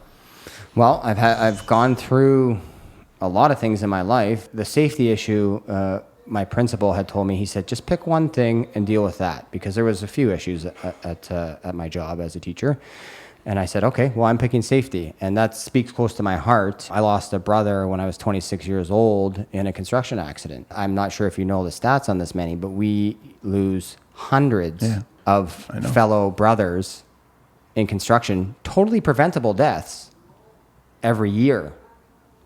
Speaker 1: Well, I've gone through a lot of things in my life. The safety issue, my principal had told me, he said, just pick one thing and deal with that, because there was a few issues at my job as a teacher. And I said, okay, well, I'm picking safety. And that speaks close to my heart. I lost a brother when I was 26 years old in a construction accident. I'm not sure if you know the stats on this, Manny, but we lose hundreds of fellow brothers in construction, totally preventable deaths every year.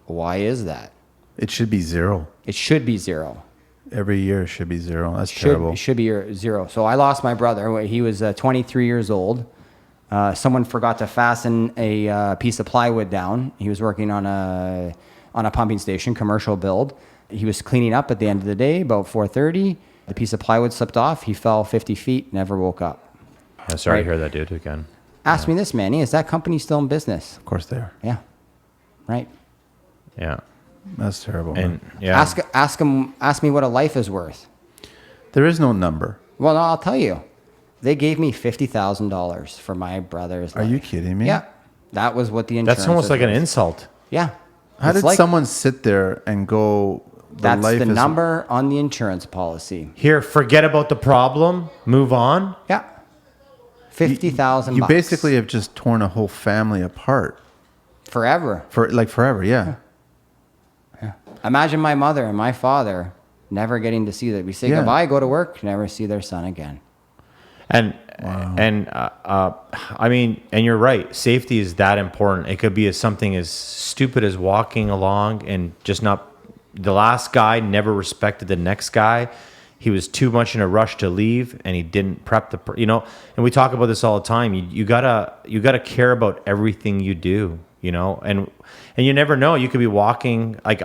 Speaker 1: Why is that?
Speaker 3: It should be zero.
Speaker 1: It should be zero.
Speaker 3: Every year it should be zero. That's terrible.
Speaker 1: It should be zero. So I lost my brother. He was 23 years old. Someone forgot to fasten a piece of plywood down. He was working on a pumping station, commercial build. He was cleaning up at the end of the day, about 4:30. The piece of plywood slipped off. He fell 50 feet, never woke up.
Speaker 2: I'm sorry to hear that, dude, again.
Speaker 1: Ask me this, Manny. Is that company still in business?
Speaker 3: Of course they are.
Speaker 1: Yeah. Right.
Speaker 2: Yeah.
Speaker 3: That's terrible.
Speaker 2: And
Speaker 3: man.
Speaker 2: yeah.
Speaker 1: Ask me what a life is worth.
Speaker 3: There is no number.
Speaker 1: Well, no, I'll tell you. They gave me $50,000 for my brother's life.
Speaker 3: Are you kidding me?
Speaker 1: Yeah. That was what the insurance
Speaker 2: That's almost like an insult.
Speaker 1: Yeah.
Speaker 3: How
Speaker 1: It's
Speaker 3: did someone sit there and go,
Speaker 1: That's the number on the insurance policy.
Speaker 2: Here, forget about the problem, move on.
Speaker 1: Yeah. 50,000
Speaker 3: You
Speaker 1: bucks.
Speaker 3: basically have just torn a whole family apart.
Speaker 1: Forever.
Speaker 3: Forever, yeah.
Speaker 1: Yeah. Imagine my mother and my father never getting to see that. We say goodbye, go to work, never see their son again.
Speaker 2: And I mean, and you're right. Safety is that important. It could be something as stupid as walking along and just not. The last guy never respected the next guy. He was too much in a rush to leave, and he didn't prep And we talk about this all the time. You gotta care about everything you do. And you never know. You could be walking, like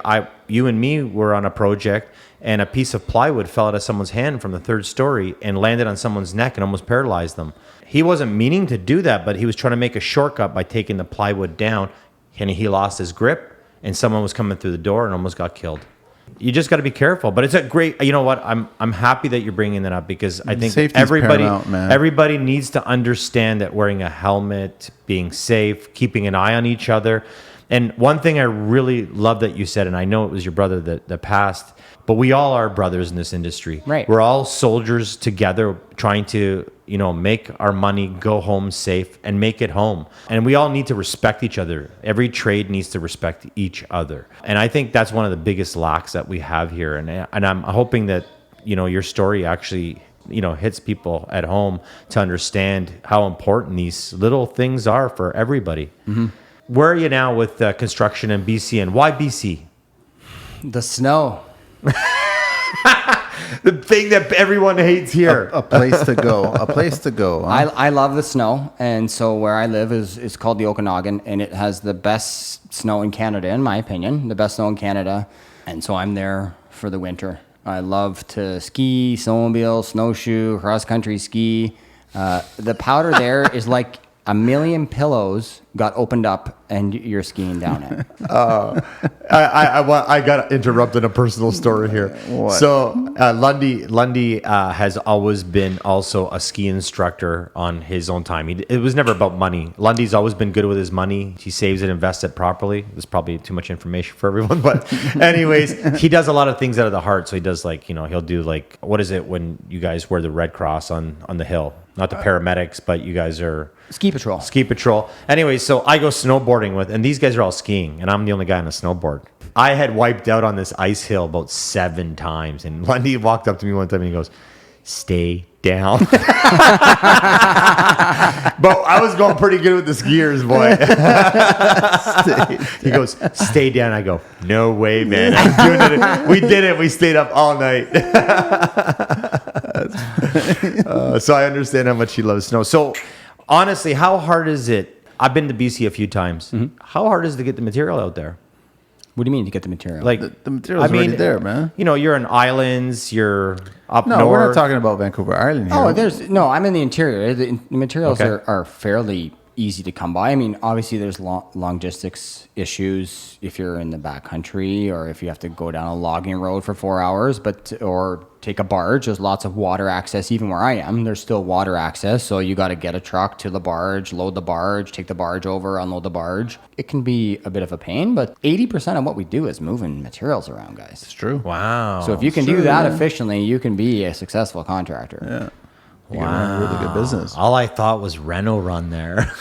Speaker 2: you and me were on a project, and a piece of plywood fell out of someone's hand from the third story and landed on someone's neck and almost paralyzed them. He wasn't meaning to do that, but he was trying to make a shortcut by taking the plywood down, and he lost his grip, and someone was coming through the door and almost got killed. You just got to be careful. But it's a great, you know what? I'm happy that you're bringing that up, because I think
Speaker 3: Safety's paramount, man.
Speaker 2: everybody needs to understand that wearing a helmet, being safe, keeping an eye on each other. And one thing I really love that you said, and I know it was your brother that passed, but we all are brothers in this industry.
Speaker 1: Right.
Speaker 2: We're all soldiers together trying to, make our money, go home safe, and make it home. And we all need to respect each other. Every trade needs to respect each other. And I think that's one of the biggest lacks that we have here. And I'm hoping that, your story actually hits people at home to understand how important these little things are for everybody. Mm-hmm. Where are you now with construction in BC, and why BC?
Speaker 1: The snow.
Speaker 2: The thing that everyone hates here.
Speaker 3: A place to go. A place to go. Huh?
Speaker 1: I love the snow, and so where I live is called the Okanagan, and it has the best snow in Canada, in my opinion, the best snow in Canada, and so I'm there for the winter. I love to ski, snowmobile, snowshoe, cross-country ski. The powder there is like a million pillows got opened up and you're skiing down it.
Speaker 2: I got to interrupt in a personal story here.
Speaker 3: What?
Speaker 2: So Lundy has always been also a ski instructor on his own time. It was never about money. Lundy's always been good with his money. He saves it, invests it properly. There's probably too much information for everyone, but anyways, he does a lot of things out of the heart. So he does he'll do what is it when you guys wear the Red Cross on the hill? Not the paramedics, but you guys are...
Speaker 1: Ski patrol.
Speaker 2: Ski patrol. Anyway, so I go snowboarding and these guys are all skiing, and I'm the only guy on a snowboard. I had wiped out on this ice hill about 7 times, and Lundy walked up to me one time and he goes, "Stay down." But I was going pretty good with the skiers, boy. He goes, "Stay down." I go, "No way, man. I'm doing it." We did it. We stayed up all night. So I understand how much he loves snow. So honestly, how hard is it? I've been to BC a few times. Mm-hmm. How hard is it to get the material out there?
Speaker 1: What do you mean to get the material?
Speaker 3: The material's already there, man.
Speaker 2: You're in islands, you're up north.
Speaker 3: No, we're not talking about Vancouver Island here. I'm in the interior. The materials are fairly easy to come by. I mean, obviously there's long logistics issues if you're in the backcountry or if you have to go down a logging road for 4 hours, or take a barge. There's lots of water access. Even where I am, there's still water access. So you got to get a truck to the barge, load the barge, take the barge over, unload the barge. It can be a bit of a pain, but 80% of what we do is moving materials around, guys. It's true.
Speaker 2: Wow.
Speaker 1: So if you can do that efficiently, you can be a successful contractor.
Speaker 3: Yeah. You can run a really good business.
Speaker 2: All I thought was Reno run there.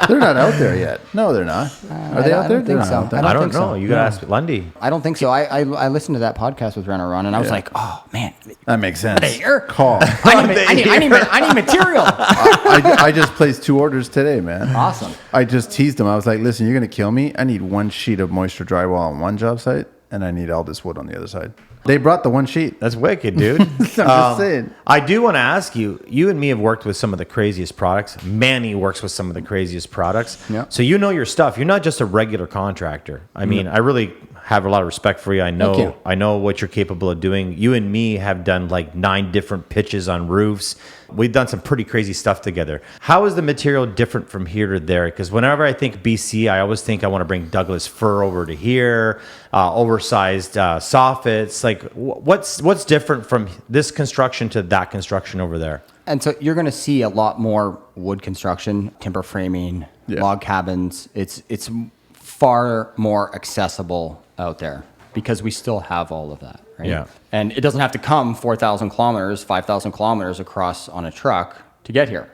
Speaker 3: They're not out there yet. No, they're not. Are they out there?
Speaker 1: I don't think so.
Speaker 2: I don't know. You got to ask Lundy.
Speaker 1: I don't think so. I listened to that podcast with Reno Run, and I was like, oh, man.
Speaker 3: That makes sense.
Speaker 1: Here?
Speaker 3: Call.
Speaker 1: I need material.
Speaker 3: I just placed 2 orders today, man.
Speaker 1: Awesome.
Speaker 3: I just teased them. I was like, listen, you're going to kill me. I need 1 sheet of moisture drywall on one job site, and I need all this wood on the other side. They brought the 1 sheet.
Speaker 2: That's wicked, dude.
Speaker 3: I'm just saying.
Speaker 2: I do want to ask you, you and me have worked with some of the craziest products. Manny works with some of the craziest products.
Speaker 1: Yeah.
Speaker 2: So you know your stuff. You're not just a regular contractor. I mean, I really have a lot of respect for you. I know what you're capable of doing. You and me have done 9 different pitches on roofs. We've done some pretty crazy stuff together. How is the material different from here to there? Because whenever I think BC, I always think I want to bring Douglas fir over to here, oversized soffits. What's different from this construction to that construction over there?
Speaker 1: And so you're going to see a lot more wood construction, timber framing, log cabins. It's far more accessible out there because we still have all of that, right?
Speaker 2: Yeah.
Speaker 1: And it doesn't have to come 4,000 kilometers, 5,000 kilometers across on a truck to get here.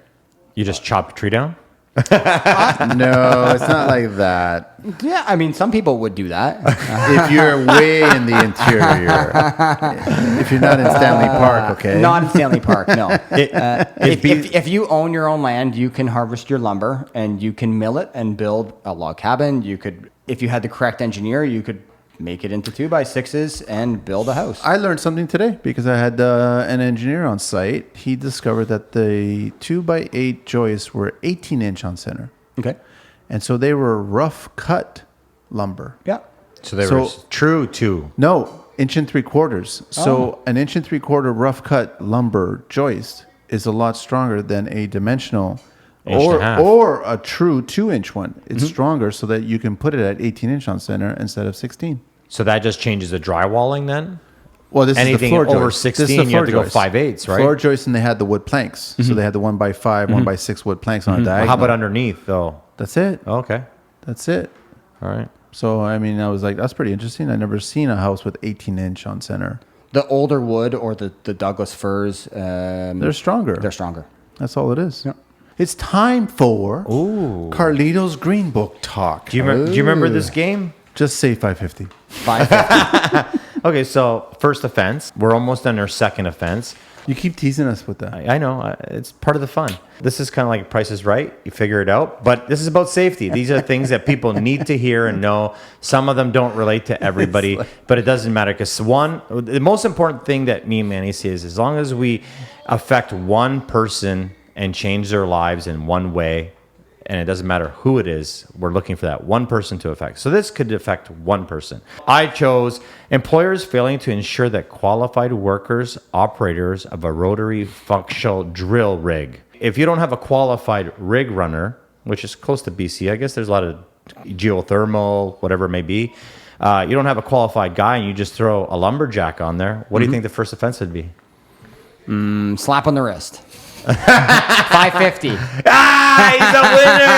Speaker 2: You just chop a tree down?
Speaker 3: No, it's not like that.
Speaker 1: Yeah, I mean, some people would do that.
Speaker 3: If you're way in the interior. If you're not in Stanley Park, okay?
Speaker 1: Not in Stanley Park, no. If you own your own land, you can harvest your lumber and you can mill it and build a log cabin. You could, if you had the correct engineer, you could make it into 2x6s and build a house.
Speaker 3: I learned something today because I had an engineer on site. He discovered that the 2x8 joists were 18-inch on center.
Speaker 1: Okay.
Speaker 3: And so they were rough cut lumber.
Speaker 1: Yeah.
Speaker 2: So they were true to...
Speaker 3: No, 1 3/4. So an 1 3/4 rough cut lumber joist is a lot stronger than a dimensional or a true 2-inch one. It's stronger so that you can put it at 18-inch on center instead of 16.
Speaker 2: So that just changes the drywalling then?
Speaker 3: Well, this
Speaker 2: anything
Speaker 3: is the floor
Speaker 2: over
Speaker 3: joist.
Speaker 2: 16, you have to go 5/8, right?
Speaker 3: Floor joist, and they had the wood planks. So they had the 1x5, 1x6 wood planks on a diagonal.
Speaker 2: Well, how about underneath though?
Speaker 3: That's it.
Speaker 2: Oh, okay.
Speaker 3: That's it.
Speaker 2: All right.
Speaker 3: So, I mean, I was like, that's pretty interesting. I've never seen a house with 18-inch on center.
Speaker 1: The older wood or the Douglas firs,
Speaker 3: they're stronger.
Speaker 1: They're stronger.
Speaker 3: That's all it is.
Speaker 1: Yep.
Speaker 3: It's time for Carlito's Green Book Talk.
Speaker 2: Do you remember this game?
Speaker 3: Just say 550.
Speaker 1: 550.
Speaker 2: Okay, so first offense. We're almost on our second offense.
Speaker 3: You keep teasing us with that.
Speaker 2: I know. It's part of the fun. This is kind of like Price is Right. You figure it out. But this is about safety. These are things that people need to hear and know. Some of them don't relate to everybody, but it doesn't matter. Because the most important thing that me and Manny see is as long as we affect one person and change their lives in one way, and it doesn't matter who it is, we're looking for that one person to affect. So this could affect one person. I chose employers failing to ensure that qualified workers, operators of a rotary functional drill rig. If you don't have a qualified rig runner, which is close to BC, I guess there's a lot of geothermal, whatever it may be. You don't have a qualified guy and you just throw a lumberjack on there. What do you think the first offense would be?
Speaker 1: Slap on the wrist. $5.50.
Speaker 2: He's a winner!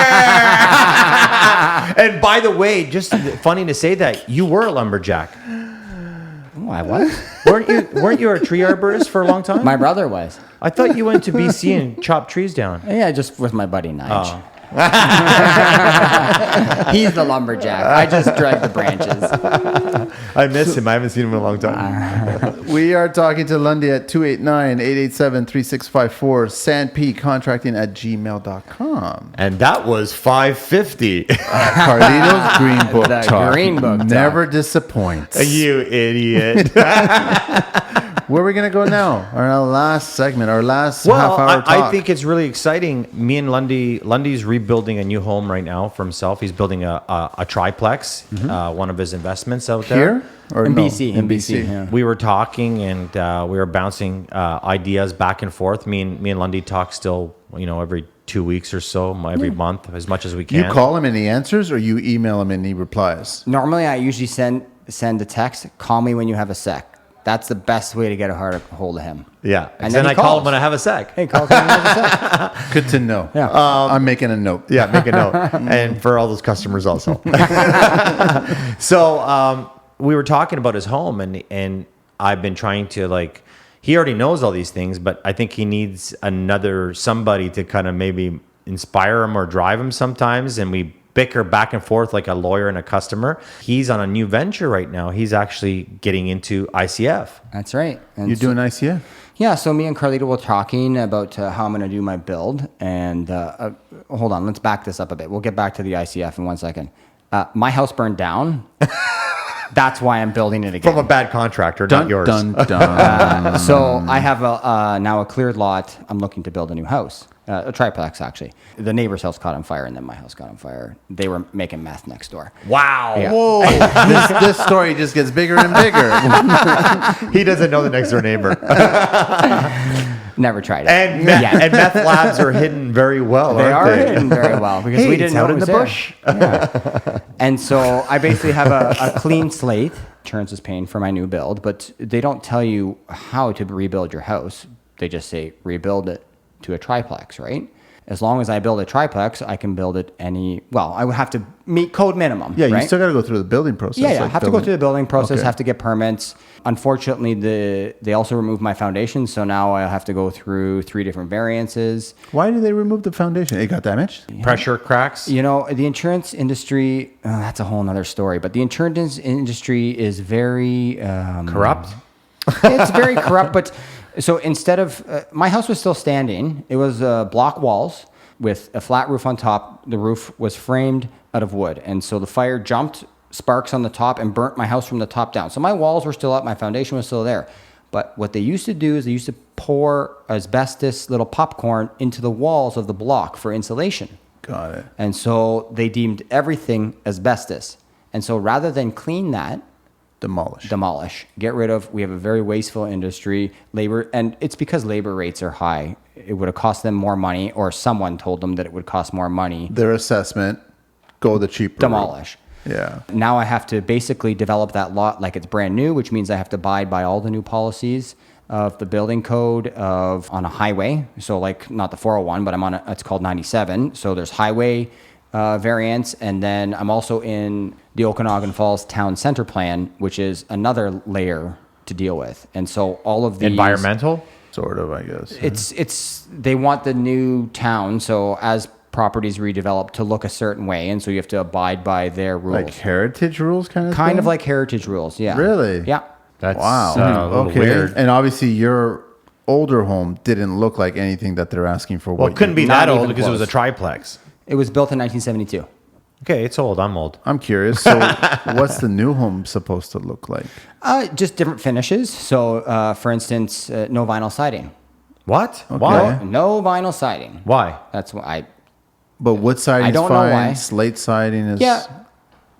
Speaker 2: And by the way, just funny to say that you were a lumberjack.
Speaker 1: Oh, I was.
Speaker 2: Weren't you a tree arborist for a long time?
Speaker 1: My brother was.
Speaker 2: I thought you went to BC and chopped trees down.
Speaker 1: Yeah, just with my buddy Nige.
Speaker 2: Oh.
Speaker 1: He's the lumberjack. I just drag the branches.
Speaker 2: I miss him. I haven't seen him in a long time.
Speaker 3: We are talking to Lundy at 289-887-3654, sandpcontracting@gmail.com.
Speaker 2: And that was $5.50.
Speaker 3: Carlito's Green Book
Speaker 1: The
Speaker 3: Talk.
Speaker 1: Green Book Talk.
Speaker 3: Never disappoints.
Speaker 2: You idiot.
Speaker 3: Where are we going to go now? Our last segment, our last
Speaker 2: Well,
Speaker 3: half-hour talk.
Speaker 2: I think it's really exciting. Me and Lundy's rebuilding a new home right now for himself. He's building a triplex, one of his investments out there.
Speaker 3: Here? Or
Speaker 1: In
Speaker 3: no?
Speaker 1: BC. In BC, yeah.
Speaker 2: We were talking and we were bouncing ideas back and forth. Me and Lundy talk still, every 2 weeks or so, every month, as much as we can.
Speaker 3: You call him and he answers, or you email him and he replies?
Speaker 1: Normally, I usually send a text. Call me when you have a sec. That's the best way to get a hold of him.
Speaker 2: Yeah.
Speaker 1: And
Speaker 2: then
Speaker 1: he
Speaker 2: I call
Speaker 1: calls.
Speaker 2: him when I have a sec.
Speaker 1: Hey, call me when you have a sec.
Speaker 3: Good to know.
Speaker 1: Yeah.
Speaker 3: I'm making a note.
Speaker 2: Yeah, make a note. And for all those customers also. So we were talking about his home and I've been trying to he already knows all these things, but I think he needs somebody to kind of maybe inspire him or drive him sometimes. And we bicker back and forth like a lawyer and a customer. He's on a new venture right now. He's actually getting into ICF.
Speaker 1: That's right. And
Speaker 3: You're doing ICF?
Speaker 1: Yeah, so me and Carlito were talking about how I'm going to do my build. And hold on, let's back this up a bit. We'll get back to the ICF in 1 second. My house burned down. That's why I'm building it again.
Speaker 2: From a bad contractor, not yours.
Speaker 3: Dun, dun.
Speaker 1: So I have now a cleared lot. I'm looking to build a new house, a triplex actually. The neighbor's house caught on fire, and then my house caught on fire. They were making meth next door.
Speaker 2: Wow.
Speaker 1: Yeah.
Speaker 3: Whoa. this story just gets bigger and bigger.
Speaker 2: He doesn't know the next door neighbor.
Speaker 1: Never tried it.
Speaker 2: And meth labs are hidden very well.
Speaker 1: They
Speaker 2: aren't
Speaker 1: are
Speaker 2: they?
Speaker 1: hidden very well because
Speaker 2: Hey,
Speaker 1: we
Speaker 2: it's
Speaker 1: didn't know
Speaker 2: out
Speaker 1: it
Speaker 2: in
Speaker 1: was
Speaker 2: the
Speaker 1: there.
Speaker 2: bush.
Speaker 1: Yeah. And so I basically have a clean slate. Insurance is paying for my new build, but they don't tell you how to rebuild your house. They just say rebuild it to a triplex, right? As long as I build a triplex, I can build it I would have to meet code minimum.
Speaker 3: Yeah,
Speaker 1: right?
Speaker 3: You still got to go through the building process.
Speaker 1: Yeah, have to go through the building process,
Speaker 3: Okay.
Speaker 1: have to get permits. Unfortunately, they also removed my foundation, so now I have to go through 3 different variances.
Speaker 3: Why did they remove the foundation? It got damaged?
Speaker 2: Pressure cracks.
Speaker 1: The insurance industry, that's a whole nother story, but the insurance industry is very...
Speaker 2: Corrupt.
Speaker 1: It's very corrupt, but... So instead of... my house was still standing. It was block walls with a flat roof on top. The roof was framed out of wood. And so the fire jumped sparks on the top and burnt my house from the top down. So my walls were still up. My foundation was still there. But what they used to do is they used to pour asbestos little popcorn into the walls of the block for insulation.
Speaker 3: Got it.
Speaker 1: And so they deemed everything asbestos. And so rather than clean that, demolish, get rid of. We have a very wasteful industry, labor, and it's because labor rates are high. It would have cost them more money, or someone told them that it would cost more money.
Speaker 3: Their assessment, go the cheaper
Speaker 1: Demolish.
Speaker 3: route. Yeah.
Speaker 1: Now I have to basically develop that lot like it's brand new, which means I have to abide by all the new policies of the building code on a highway. So not the 401, but it's called 97. So there's highway variants, and then I'm also in the Okanagan Falls Town Center Plan, which is another layer to deal with. And so all of these
Speaker 2: Environmental?
Speaker 3: Sort of, I guess.
Speaker 1: they want the new town, so as properties redevelop, to look a certain way, and so you have to abide by their rules.
Speaker 3: Like heritage rules kind of
Speaker 1: Kind
Speaker 3: thing?
Speaker 1: of like heritage rules, yeah.
Speaker 3: Really?
Speaker 1: Yeah.
Speaker 2: That's
Speaker 3: Wow.
Speaker 2: a little
Speaker 3: Okay.
Speaker 2: weird.
Speaker 3: And obviously, your older home didn't look like anything that they're asking for.
Speaker 2: Well, it couldn't be
Speaker 1: Not
Speaker 2: that old
Speaker 1: even
Speaker 2: because it was a
Speaker 1: close.
Speaker 2: triplex.
Speaker 1: It was built in 1972.
Speaker 2: Okay, it's old. I'm old.
Speaker 3: I'm curious. So, what's the new home supposed to look like?
Speaker 1: Just different finishes. So, for instance, no vinyl siding.
Speaker 2: What?
Speaker 3: Okay.
Speaker 2: Why?
Speaker 1: No vinyl siding.
Speaker 2: Why?
Speaker 1: That's what I.
Speaker 3: But wood siding
Speaker 1: I
Speaker 3: is
Speaker 1: don't know
Speaker 3: fine.
Speaker 1: why.
Speaker 3: Slate siding is
Speaker 1: Yeah.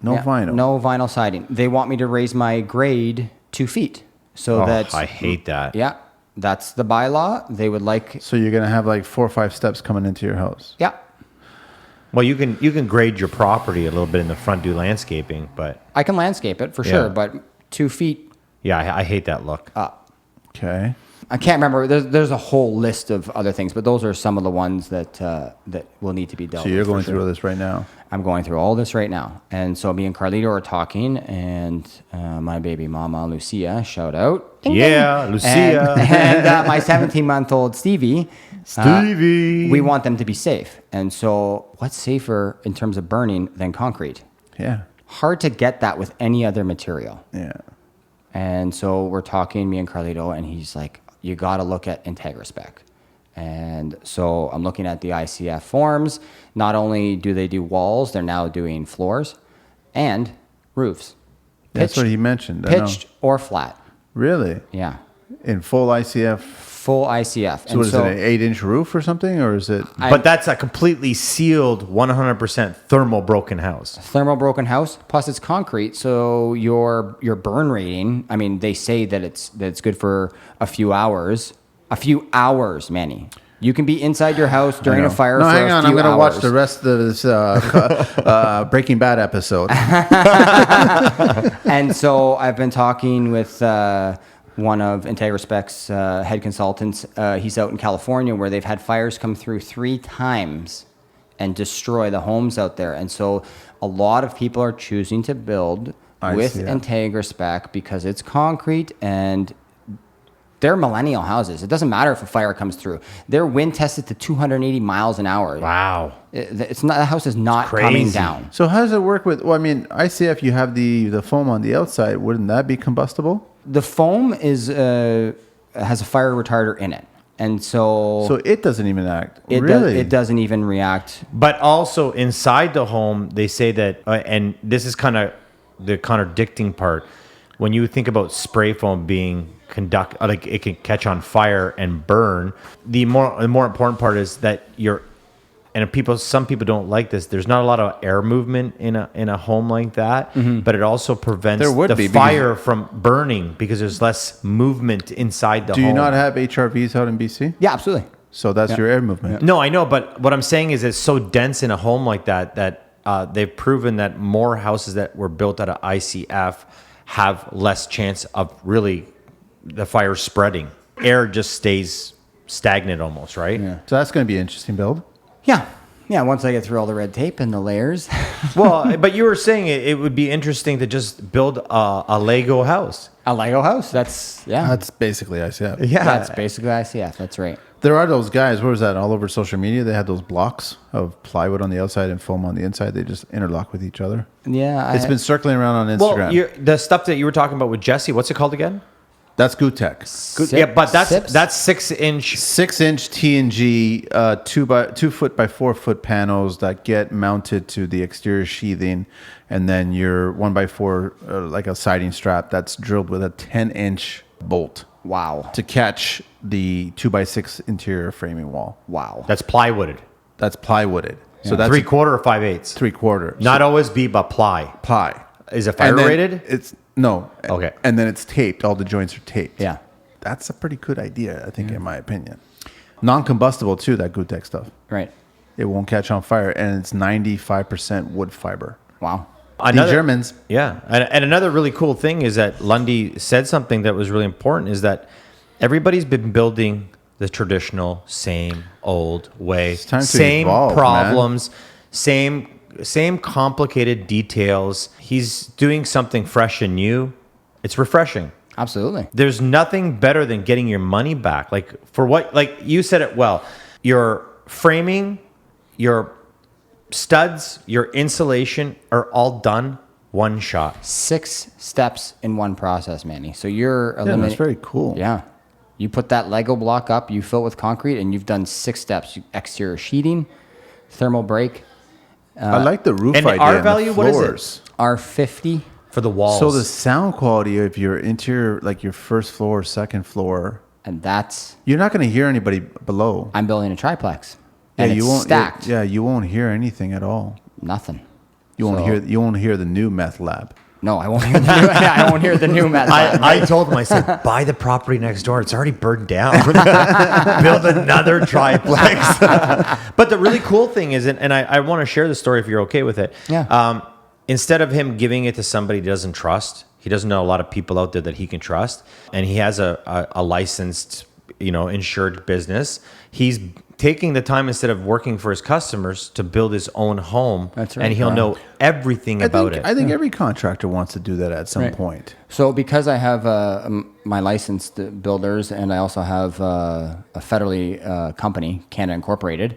Speaker 3: no
Speaker 1: Yeah,
Speaker 3: vinyl.
Speaker 1: No vinyl siding. They want me to raise my grade 2 feet. So
Speaker 2: Oh,
Speaker 1: that's.
Speaker 2: I hate that.
Speaker 1: Yeah. That's the bylaw. They would like.
Speaker 3: So you're gonna have like 4 or 5 steps coming into your house.
Speaker 1: Yeah.
Speaker 2: Well, you can grade your property a little bit in the front, do landscaping, but
Speaker 1: I can landscape it for
Speaker 2: Yeah.
Speaker 1: sure, but 2 feet
Speaker 2: yeah, I hate that look.
Speaker 1: up.
Speaker 3: Okay.
Speaker 1: I can't remember. There's a whole list of other things, but those are some of the ones that that will need to be dealt
Speaker 3: So
Speaker 1: with.
Speaker 3: you're
Speaker 1: for
Speaker 3: going
Speaker 1: sure.
Speaker 3: through this right now.
Speaker 1: I'm going through all this right now. And so me and Carlito are talking, and my baby mama, Lucia, shout out. Ding,
Speaker 2: Yeah,
Speaker 1: ding.
Speaker 2: Lucia.
Speaker 1: And my 17-month-old Stevie.
Speaker 2: Stevie.
Speaker 1: We want them to be safe. And so what's safer in terms of burning than concrete?
Speaker 3: Yeah.
Speaker 1: Hard to get that with any other material.
Speaker 3: Yeah.
Speaker 1: And so we're talking, me and Carlito, and he's like, you got to look at IntegraSpec. And so I'm looking at the ICF forms. Not only do they do walls, they're now doing floors and roofs.
Speaker 3: That's what he mentioned. I know.
Speaker 1: Pitched or flat.
Speaker 3: Really?
Speaker 1: Yeah.
Speaker 3: In full ICF.
Speaker 1: Full ICF.
Speaker 3: So what is it, an 8-inch roof or something? Or is it?
Speaker 2: But that's a completely sealed, 100% thermal broken house.
Speaker 1: Thermal broken house, plus it's concrete, so your burn rating. I mean, they say that it's good for a few hours. A few hours, Manny. You can be inside your house during a fire.
Speaker 3: No,
Speaker 1: for
Speaker 3: hang
Speaker 1: a
Speaker 3: on.
Speaker 1: few
Speaker 3: I'm going to watch
Speaker 1: hours.
Speaker 3: the rest of this Breaking Bad episode.
Speaker 1: And so I've been talking with one of IntegraSpec's head consultants. He's out in California where they've had fires come through 3 times and destroy the homes out there. And so a lot of people are choosing to build with
Speaker 3: see that.
Speaker 1: IntegraSpec because it's concrete and they're millennial houses. It doesn't matter if a fire comes through. They're wind tested to 280 miles an hour.
Speaker 2: Wow.
Speaker 1: It's not, the house is not
Speaker 2: crazy.
Speaker 1: coming down.
Speaker 3: So how does it work with? Well, I mean, ICF. You have the foam on the outside. Wouldn't that be combustible?
Speaker 1: The foam is has a fire retarder in it, and
Speaker 3: So it doesn't even act.
Speaker 1: it
Speaker 3: Really?
Speaker 1: it doesn't even react.
Speaker 2: But also inside the home, they say that, and this is kind of the contradicting part. When you think about spray foam being like it can catch on fire and burn, the more important part is that some people don't like this. There's not a lot of air movement in a home like that, but it also prevents
Speaker 3: There would
Speaker 2: the
Speaker 3: be, because-
Speaker 2: fire from burning because there's less movement inside the
Speaker 3: Do
Speaker 2: home.
Speaker 3: you not have HRVs out in BC?
Speaker 1: Yeah, absolutely.
Speaker 3: So that's your air movement.
Speaker 2: No, I know, but what I'm saying is it's so dense in a home like that they've proven that more houses that were built out of ICF have less chance of really the fire spreading. Air just stays stagnant almost, right?
Speaker 3: Yeah. So that's going to be an interesting build.
Speaker 1: Yeah. Once I get through all the red tape and the layers,
Speaker 2: Well, but you were saying it would be interesting to just build a Lego house.
Speaker 1: a Lego house. That's
Speaker 3: That's basically ICF.
Speaker 2: Yeah.
Speaker 1: That's basically ICF. That's right.
Speaker 3: There are those guys. What was that? All over social media, they had those blocks of plywood on the outside and foam on the inside. They just interlock with each other.
Speaker 1: Yeah,
Speaker 3: It's been circling around on Instagram.
Speaker 2: Well, the stuff that you were talking about with Jesse, what's it called again?
Speaker 3: That's Gutek.
Speaker 2: Yeah, but that's
Speaker 1: Sips?
Speaker 2: 6-inch.
Speaker 3: 6-inch TNG, 2 foot by 4 foot panels that get mounted to the exterior sheathing, and then your 1 by 4 like a siding strap that's drilled with a 10-inch bolt
Speaker 1: Wow.
Speaker 3: to catch the 2 by 6 interior framing wall.
Speaker 1: Wow.
Speaker 2: That's plywooded.
Speaker 3: That's plywooded. So that's
Speaker 2: 3/4 or 5/8.
Speaker 3: 3/4.
Speaker 2: Not OSB, but ply.
Speaker 3: ply.
Speaker 2: Is it fire
Speaker 3: And then
Speaker 2: rated?
Speaker 3: It's no.
Speaker 2: Okay.
Speaker 3: And then it's taped. All the joints are taped.
Speaker 1: Yeah.
Speaker 3: That's a pretty good idea, I think, in my opinion. Non-combustible too. That Gutek stuff.
Speaker 1: Right.
Speaker 3: It won't catch on fire, and it's 95% wood fiber.
Speaker 1: Wow.
Speaker 3: The Germans.
Speaker 2: Yeah. And another really cool thing is that Lundy said something that was really important is that everybody's been building the traditional same old way.
Speaker 3: It's time to
Speaker 2: same
Speaker 3: evolve,
Speaker 2: problems, same complicated details. He's doing something fresh and new. It's refreshing.
Speaker 1: Absolutely.
Speaker 2: There's nothing better than getting your money back. Like you said it well. Your framing, your studs, your insulation are all done One shot.
Speaker 1: 6 steps in one process, Manny. So you're eliminating.
Speaker 3: that's very cool.
Speaker 1: Yeah. You put that Lego block up, you fill it with concrete, and you've done 6 steps. Exterior sheeting, thermal break.
Speaker 3: I like the roof
Speaker 2: and
Speaker 3: idea.
Speaker 2: our
Speaker 3: and
Speaker 2: value,
Speaker 3: the
Speaker 2: what is it?
Speaker 3: floors.
Speaker 1: R50.
Speaker 2: For the walls.
Speaker 3: So the sound quality of your interior, like your first floor, second floor,
Speaker 1: And that's,
Speaker 3: you're not going to hear anybody below.
Speaker 1: I'm building a triplex. And
Speaker 3: you
Speaker 1: it's
Speaker 3: won't.
Speaker 1: stacked.
Speaker 3: Yeah, you won't hear anything at all.
Speaker 1: Nothing.
Speaker 3: You won't
Speaker 1: So-
Speaker 3: hear. You won't hear the new meth lab.
Speaker 1: No, I won't hear the new, I won't hear the new method.
Speaker 2: I told him, I said, buy the property next door. It's already burned down. Build another triplex. But the really cool thing is, and I want to share the story if you're okay with it.
Speaker 1: Yeah.
Speaker 2: Instead of him giving it to somebody he doesn't trust, he doesn't know a lot of people out there that he can trust, and he has a licensed, insured business. He's taking the time instead of working for his customers to build his own home.
Speaker 1: That's right.
Speaker 2: And he'll know everything about it.
Speaker 3: I think every contractor wants to do that at some
Speaker 1: Right.
Speaker 3: point.
Speaker 1: So because I have my licensed builders and I also have a federally company, Canada Incorporated,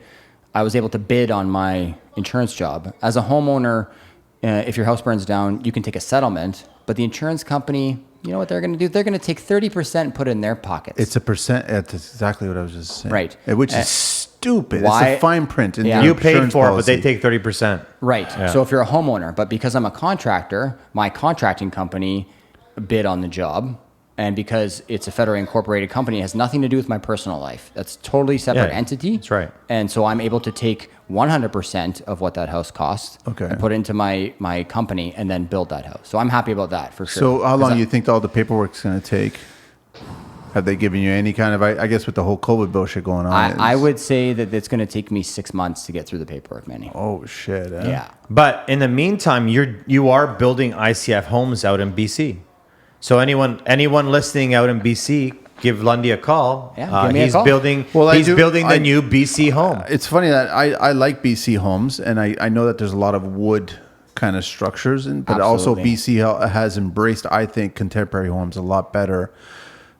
Speaker 1: I was able to bid on my insurance job. As a homeowner, if your house burns down, you can take a settlement, but the insurance company, you know what they're going to do? They're going to take 30% and put it in their pockets.
Speaker 3: It's a percent. That's exactly what I was just saying.
Speaker 1: Right.
Speaker 3: Which is stupid.
Speaker 1: why-
Speaker 3: It's the fine print. In
Speaker 1: Yeah.
Speaker 3: the
Speaker 2: You paid
Speaker 3: insurance
Speaker 2: for it, but they
Speaker 3: policy.
Speaker 2: take 30%.
Speaker 1: Right.
Speaker 2: Yeah.
Speaker 1: So if you're a homeowner, but because I'm a contractor, my contracting company bid on the job. And because it's a federally incorporated company, it has nothing to do with my personal life. That's totally separate
Speaker 2: Yeah,
Speaker 1: entity.
Speaker 2: that's right.
Speaker 1: And so I'm able to take 100% of what that house costs
Speaker 3: Okay.
Speaker 1: and put it into my company and then build that house. So I'm happy about that for sure.
Speaker 3: So how
Speaker 1: 'Cause
Speaker 3: long do you think all the paperwork's going to take? Have they given you any kind of? I guess with the whole COVID bullshit going on.
Speaker 1: I
Speaker 3: it's-
Speaker 1: would say that it's going to take me 6 months to get through the paperwork, Manny.
Speaker 3: Oh shit.
Speaker 1: Yeah.
Speaker 2: But in the meantime, you are building ICF homes out in BC. So anyone listening out in BC, give Lundy a call.
Speaker 1: Yeah, give me a
Speaker 2: he's
Speaker 1: call.
Speaker 2: building.
Speaker 3: Well,
Speaker 2: he's building the
Speaker 3: I-
Speaker 2: new BC home.
Speaker 3: It's funny that I like BC homes, and I know that there's a lot of wood kind of structures, but also
Speaker 1: Absolutely.
Speaker 3: BC has embraced, I think, contemporary homes a lot better.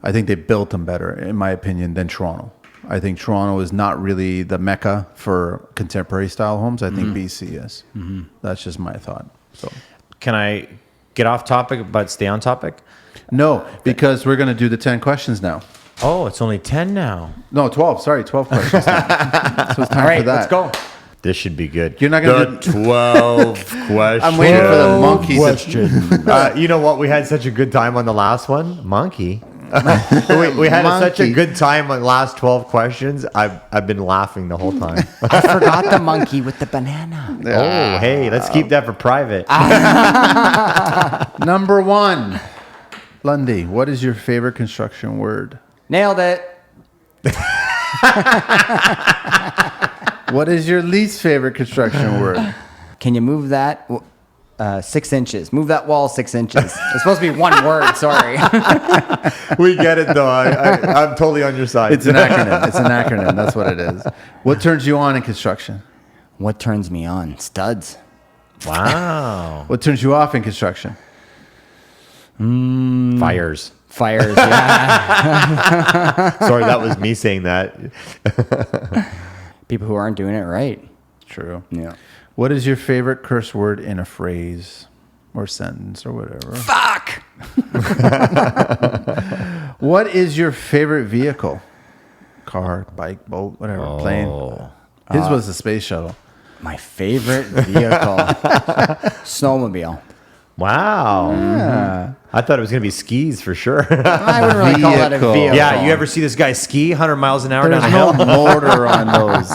Speaker 3: I think they built them better, in my opinion, than Toronto. I think Toronto is not really the mecca for contemporary style homes. I think BC is. That's just my thought. So
Speaker 2: Can I get off topic but stay on topic?
Speaker 3: no, because we're going to do the 10 questions now.
Speaker 2: Oh, it's only 10 now.
Speaker 3: No, 12. Sorry, 12 questions. Now. So it's time
Speaker 1: All right,
Speaker 3: for that.
Speaker 1: let's go.
Speaker 2: This should be good.
Speaker 3: You're not gonna
Speaker 2: the 12 questions.
Speaker 3: I'm waiting for the monkey to.
Speaker 2: You know what? We had such a good time on the last one. Monkey. we had such a
Speaker 3: Monkey.
Speaker 2: good time on the last 12 questions. I've been laughing the whole time.
Speaker 1: I forgot the monkey with the banana.
Speaker 2: Oh, hey, let's keep that for private.
Speaker 3: Number 1. Lundy, what is your favorite construction word?
Speaker 1: Nailed it.
Speaker 3: What is your least favorite construction word?
Speaker 1: Can you move that 6 inches? Move that wall 6 inches. It's supposed to be one word. Sorry.
Speaker 2: We get it, though. I'm totally on your side.
Speaker 3: It's an acronym. It's an acronym. That's what it is. What turns you on in construction?
Speaker 1: What turns me on? Studs.
Speaker 2: Wow.
Speaker 3: What turns you off in construction?
Speaker 2: Fires.
Speaker 1: Fires. Yeah.
Speaker 2: Sorry, that was me saying that.
Speaker 1: People who aren't doing it right.
Speaker 3: True.
Speaker 1: Yeah.
Speaker 3: What is your favorite curse word in a phrase or sentence or whatever?
Speaker 1: Fuck.
Speaker 3: What is your favorite vehicle? Car, bike, boat, whatever, plane. His was the space shuttle.
Speaker 1: My favorite vehicle. Snowmobile.
Speaker 2: Wow. I thought it was going to be skis for sure.
Speaker 1: I wouldn't really call that a
Speaker 3: Vehicle.
Speaker 1: vehicle.
Speaker 2: Yeah, you ever see this guy ski 100 miles an hour
Speaker 3: There's
Speaker 2: down a
Speaker 3: no
Speaker 2: hill?
Speaker 3: motor on those.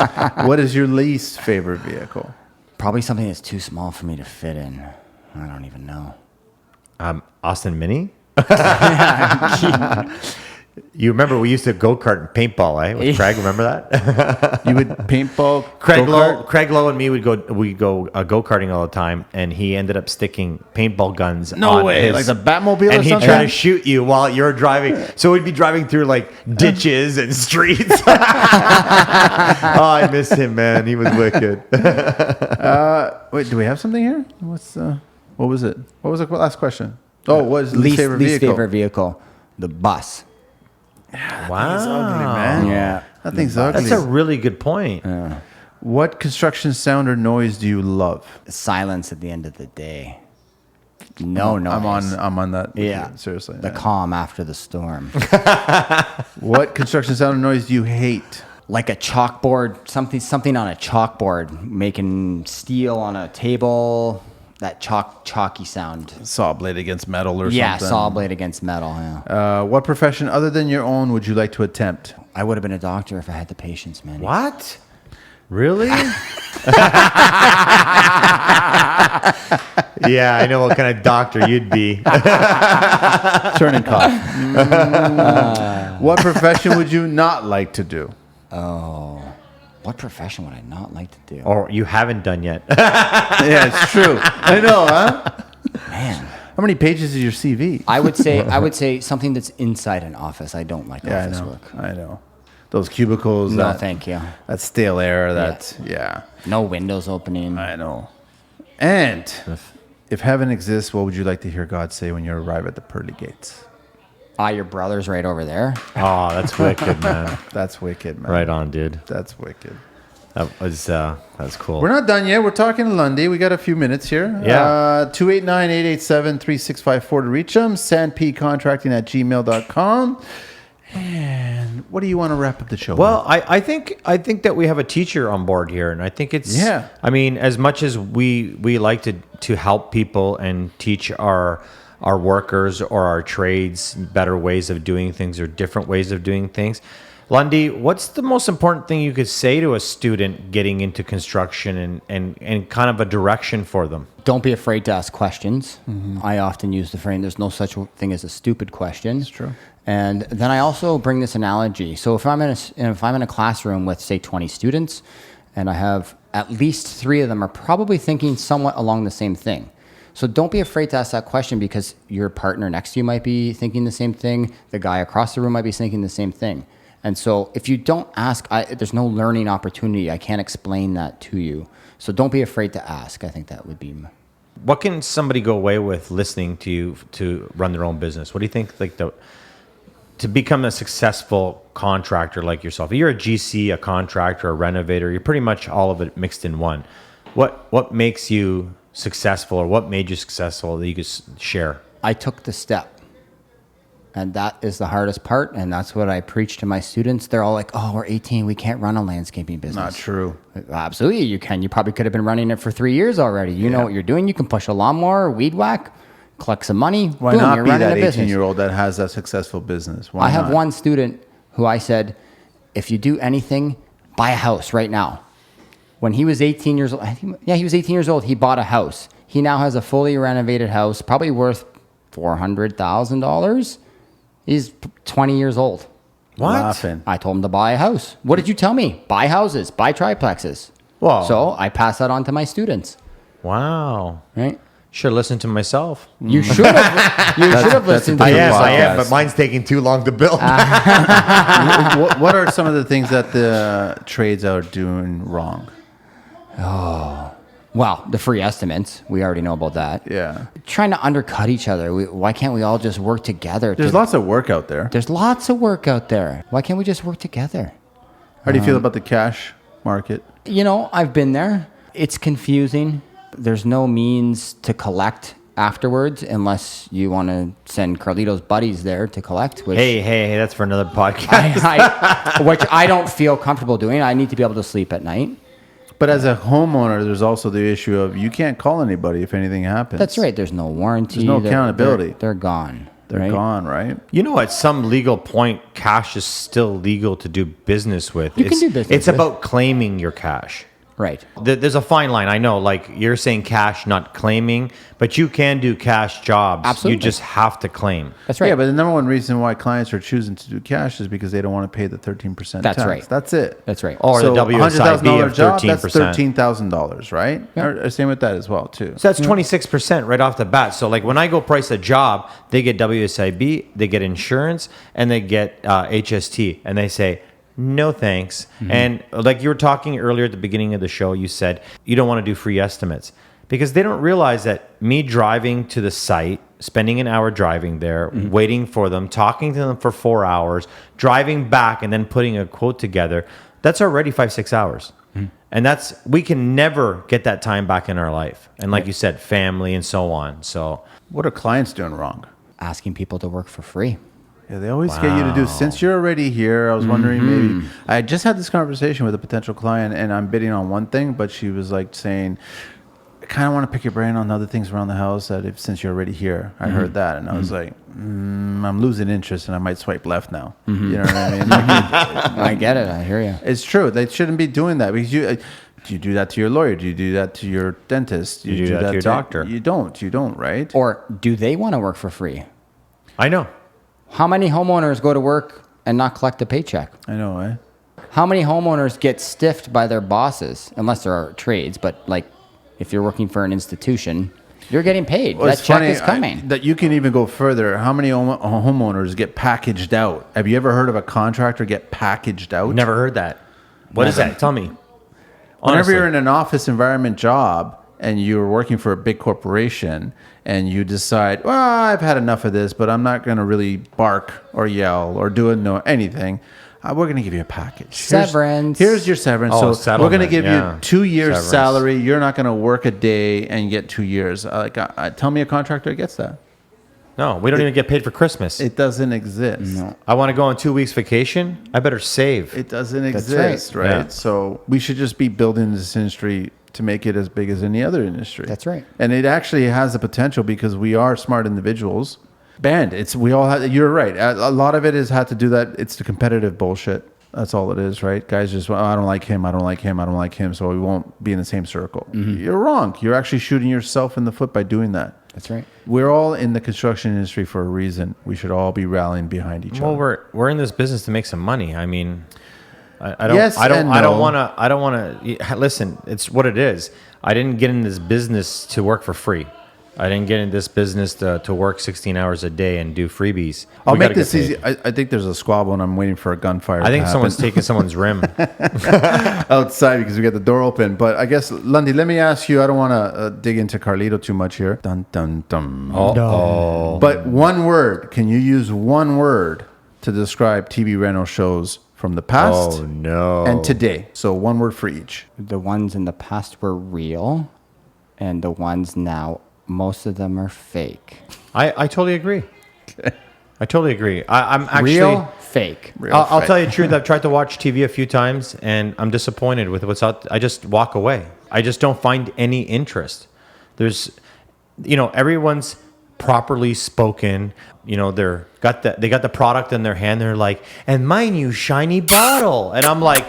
Speaker 3: What is your least favorite vehicle?
Speaker 1: Probably something that's too small for me to fit in. I don't even know.
Speaker 2: Austin Mini? You remember we used to go-kart and paintball, eh? With Craig, remember that?
Speaker 3: You would paintball,
Speaker 2: Craig
Speaker 3: go-kart?
Speaker 2: Lowe and me would go go-karting all the time, and he ended up sticking paintball guns
Speaker 3: No
Speaker 2: on
Speaker 3: way,
Speaker 2: his,
Speaker 3: like the Batmobile or
Speaker 2: and he'd
Speaker 3: something?
Speaker 2: try to shoot you while you're driving. So we'd be driving through like ditches and streets. Oh, I miss him, man. He was wicked.
Speaker 3: Wait, do we have something here? What was it? What was the last question? Oh, what is least favorite vehicle?
Speaker 1: favorite vehicle. The bus.
Speaker 2: Wow.
Speaker 3: It's ugly, man.
Speaker 1: Yeah.
Speaker 3: That thing's ugly.
Speaker 2: That's a really good point.
Speaker 3: What construction sound or noise do you love?
Speaker 1: Silence at the end of the day. No,
Speaker 3: I'm on that.
Speaker 1: Yeah.
Speaker 3: Seriously.
Speaker 1: The calm after the storm.
Speaker 3: What construction sound and noise do you hate?
Speaker 1: Like a chalkboard, something on a chalkboard, making steel on a table, that chalky sound.
Speaker 3: Saw blade against metal or
Speaker 1: Yeah,
Speaker 3: something.
Speaker 1: saw blade against metal, yeah.
Speaker 3: What profession other than your own would you like to attempt?
Speaker 1: I would have been a doctor if I had the patience, man.
Speaker 2: What? Really? Yeah, I know what kind of doctor you'd be.
Speaker 3: Turn and cough. What profession would you not like to do?
Speaker 1: Oh, what profession would I not like to do?
Speaker 2: Or you haven't done yet.
Speaker 3: Yeah, it's true. I know, huh?
Speaker 1: Man,
Speaker 3: How many pages is your CV?
Speaker 1: I would say something that's inside an office. I don't like
Speaker 3: Yeah,
Speaker 1: office
Speaker 3: I know.
Speaker 1: work.
Speaker 3: I know. Those cubicles.
Speaker 1: No,
Speaker 3: that,
Speaker 1: thank you.
Speaker 3: That stale air. That yeah.
Speaker 1: No windows opening.
Speaker 3: I know. And if heaven exists, what would you like to hear God say when you arrive at the pearly gates?
Speaker 1: Your brother's right over there.
Speaker 2: Oh, that's wicked, man.
Speaker 3: That's wicked, man.
Speaker 2: Right on, dude.
Speaker 3: That's wicked.
Speaker 2: That's cool.
Speaker 3: We're not done yet. We're talking to Lundy. We got a few minutes here.
Speaker 2: Yeah.
Speaker 3: 289-887-3654 to reach them. sandpcontracting@gmail.com. And what do you want to wrap up the show
Speaker 2: Well,
Speaker 3: with?
Speaker 2: I think that we have a teacher on board here, and I think it's
Speaker 3: Yeah.
Speaker 2: I mean, as much as we like to help people and teach our workers or our trades better ways of doing things or different ways of doing things. Lundy, what's the most important thing you could say to a student getting into construction and kind of a direction for them?
Speaker 1: Don't be afraid to ask questions. I often use the phrase, there's no such thing as a stupid question.
Speaker 3: That's true.
Speaker 1: And then I also bring this analogy. So if I'm in a classroom with, say, 20 students, and I have at least 3 of them are probably thinking somewhat along the same thing. So don't be afraid to ask that question, because your partner next to you might be thinking the same thing. The guy across the room might be thinking the same thing. And so if you don't ask, there's no learning opportunity. I can't explain that to you. So don't be afraid to ask. I think that would be...
Speaker 2: What can somebody go away with listening to you to run their own business? What do you think, to become a successful contractor like yourself? You're a GC, a contractor, a renovator. You're pretty much all of it mixed in one. What makes you successful, or what made you successful that you could share?
Speaker 1: I took the step. And that is the hardest part. And that's what I preach to my students. They're all like, oh, we're 18. We can't run a landscaping business.
Speaker 3: Not true.
Speaker 1: Absolutely, you can. You probably could have been running it for 3 years already. You know what you're doing. You can push a lawnmower, weed whack, collect some money.
Speaker 3: Why
Speaker 1: boom,
Speaker 3: not
Speaker 1: you're
Speaker 3: be
Speaker 1: running
Speaker 3: that
Speaker 1: a business.
Speaker 3: 18-year-old that has a successful business? Why
Speaker 1: I have
Speaker 3: not?
Speaker 1: one student who I said, if you do anything, buy a house right now. When he was 18 years old, he was 18 years old, he bought a house. He now has a fully renovated house, probably worth $400,000. He's 20 years old.
Speaker 2: What?
Speaker 3: Laughing.
Speaker 1: I told him to buy a house. What did you tell me? Buy houses, buy triplexes.
Speaker 2: Wow.
Speaker 1: So I pass that on to my students,
Speaker 2: Wow.
Speaker 1: right?
Speaker 2: Should listen to myself.
Speaker 1: You should have. You should have listened to
Speaker 3: I
Speaker 1: the
Speaker 3: am,
Speaker 1: podcast.
Speaker 2: but mine's taking too long to build.
Speaker 3: What are some of the things that the trades are doing wrong?
Speaker 1: Well, the free estimates. We already know about that.
Speaker 3: Yeah.
Speaker 1: Trying to undercut each other. Why can't we all just work together?
Speaker 3: There's lots of work out there.
Speaker 1: There's lots of work out there. Why can't we just work together?
Speaker 3: How do you feel about the cash market?
Speaker 1: You know, I've been there. It's confusing. There's no means to collect afterwards unless you want to send Carlito's buddies there to collect. Which
Speaker 2: Hey, that's for another podcast.
Speaker 1: which I don't feel comfortable doing. I need to be able to sleep at night.
Speaker 3: But as a homeowner, there's also the issue of you can't call anybody if anything happens.
Speaker 1: That's right. There's no warranty.
Speaker 3: There's no accountability.
Speaker 1: They're gone.
Speaker 3: They're
Speaker 1: right?
Speaker 3: gone, right?
Speaker 2: You know, at some legal point, cash is still legal to do business with.
Speaker 1: You can do business
Speaker 2: It's
Speaker 1: with.
Speaker 2: about claiming your cash.
Speaker 1: Right.
Speaker 2: There's a fine line. I know, like you're saying cash, not claiming, but you can do cash jobs.
Speaker 1: Absolutely.
Speaker 2: You just have to claim.
Speaker 1: That's right.
Speaker 3: Yeah, but the number one reason why clients are choosing to do cash is because they don't want to pay the 13%
Speaker 1: That's
Speaker 3: tax.
Speaker 1: right.
Speaker 3: That's it.
Speaker 1: That's right.
Speaker 2: Or the WSIB of
Speaker 3: job,
Speaker 2: 13%.
Speaker 3: that's $13,000, right?
Speaker 1: Yeah.
Speaker 3: Or same with that as well, too.
Speaker 2: So that's 26% right off the bat. So like when I go price a job, they get WSIB, they get insurance, and they get HST, and they say, no thanks. And like you were talking earlier at the beginning of the show, you said you don't want to do free estimates because they don't realize that me driving to the site, spending an hour driving there, waiting for them, talking to them for 4 hours, driving back and then putting a quote together, that's already 5-6 hours. And we can never get that time back in our life. And like you said, family and so on. So
Speaker 3: What are clients doing wrong?
Speaker 1: Asking people to work for free.
Speaker 3: Yeah, they always get you to do. Since you're already here, I was wondering maybe. I just had this conversation with a potential client, and I'm bidding on one thing, but she was like saying, "I kind of want to pick your brain on other things around the house. That since you're already here, I heard that, and I was like, I'm losing interest, and I might swipe left now. You know what I mean?
Speaker 1: I get it. I hear you.
Speaker 3: It's true. They shouldn't be doing that because do you do that to your lawyer? Do you do that to your dentist? Do
Speaker 2: you do that to your doctor?
Speaker 3: You don't, right?
Speaker 1: Or do they want to work for free?
Speaker 2: I know.
Speaker 1: How many homeowners go to work and not collect a paycheck?
Speaker 3: I know, eh?
Speaker 1: How many homeowners get stiffed by their bosses, unless there are trades, but like if you're working for an institution, you're getting paid.
Speaker 3: Well,
Speaker 1: that
Speaker 3: it's
Speaker 1: check
Speaker 3: funny,
Speaker 1: is coming.
Speaker 3: that you can even go further. How many homeowners get packaged out? Have you ever heard of a contractor get packaged out?
Speaker 2: Never heard that. What is that? Tell me.
Speaker 3: Whenever
Speaker 2: Honestly.
Speaker 3: you're in an office environment job and you're working for a big corporation and you decide, well, I've had enough of this, but I'm not going to really bark or yell or do anything. We're going to give you a package.
Speaker 1: Severance.
Speaker 3: Here's your severance.
Speaker 2: Oh,
Speaker 3: So we're going to
Speaker 2: settlement,
Speaker 3: give
Speaker 2: yeah.
Speaker 3: you 2 years
Speaker 2: Severance.
Speaker 3: salary. You're not going to work a day and get 2 years. Tell me a contractor gets that.
Speaker 2: No, we don't even get paid for Christmas.
Speaker 3: It doesn't exist.
Speaker 1: No.
Speaker 2: I want to go on 2 weeks vacation. I better save.
Speaker 3: It doesn't
Speaker 1: That's
Speaker 3: exist,
Speaker 1: right.
Speaker 3: right?
Speaker 2: Yeah.
Speaker 3: So we should just be building this industry to make it as big as any other industry.
Speaker 1: That's right.
Speaker 3: And it actually has the potential because we are smart individuals. We all have, you're right. A lot of it has had to do that. It's the competitive bullshit. That's all it is, right? Guys just, I don't like him, I don't like him, I don't like him, so we won't be in the same circle. You're wrong. You're actually shooting yourself in the foot by doing that.
Speaker 1: That's right.
Speaker 3: We're all in the construction industry for a reason. We should all be rallying behind each
Speaker 2: Well,
Speaker 3: other.
Speaker 2: we're in this business to make some money. I mean, I don't.
Speaker 3: Yes
Speaker 2: I don't.
Speaker 3: and
Speaker 2: I don't
Speaker 3: no.
Speaker 2: want to. I don't want to. Listen, it's what it is. I didn't get in this business to work for free. I didn't get in this business to work 16 hours a day and do freebies.
Speaker 3: I'll
Speaker 2: We
Speaker 3: make
Speaker 2: gotta
Speaker 3: this
Speaker 2: get paid.
Speaker 3: easy. I think there's a squabble and I'm waiting for a gunfire.
Speaker 2: I think
Speaker 3: to
Speaker 2: someone's
Speaker 3: happen
Speaker 2: taking someone's rim.
Speaker 3: outside because we got the door open. But I guess, Lundy, let me ask you, I don't want to dig into Carlito too much here. Dun, dun, dun.
Speaker 2: Oh,
Speaker 3: But one word, can you use one word to describe TV rental shows from the past
Speaker 2: oh no!
Speaker 3: and today? So one word for each.
Speaker 1: The ones in the past were real, and the ones now, most of them are fake.
Speaker 2: I totally agree. I totally agree. I'm actually.
Speaker 1: Real, fake.
Speaker 2: I'll tell you the truth. I've tried to watch TV a few times, and I'm disappointed with what's out. I just walk away. I just don't find any interest. There's, everyone's properly spoken. They got the product in their hand. They're like, and my new shiny bottle, and I'm like,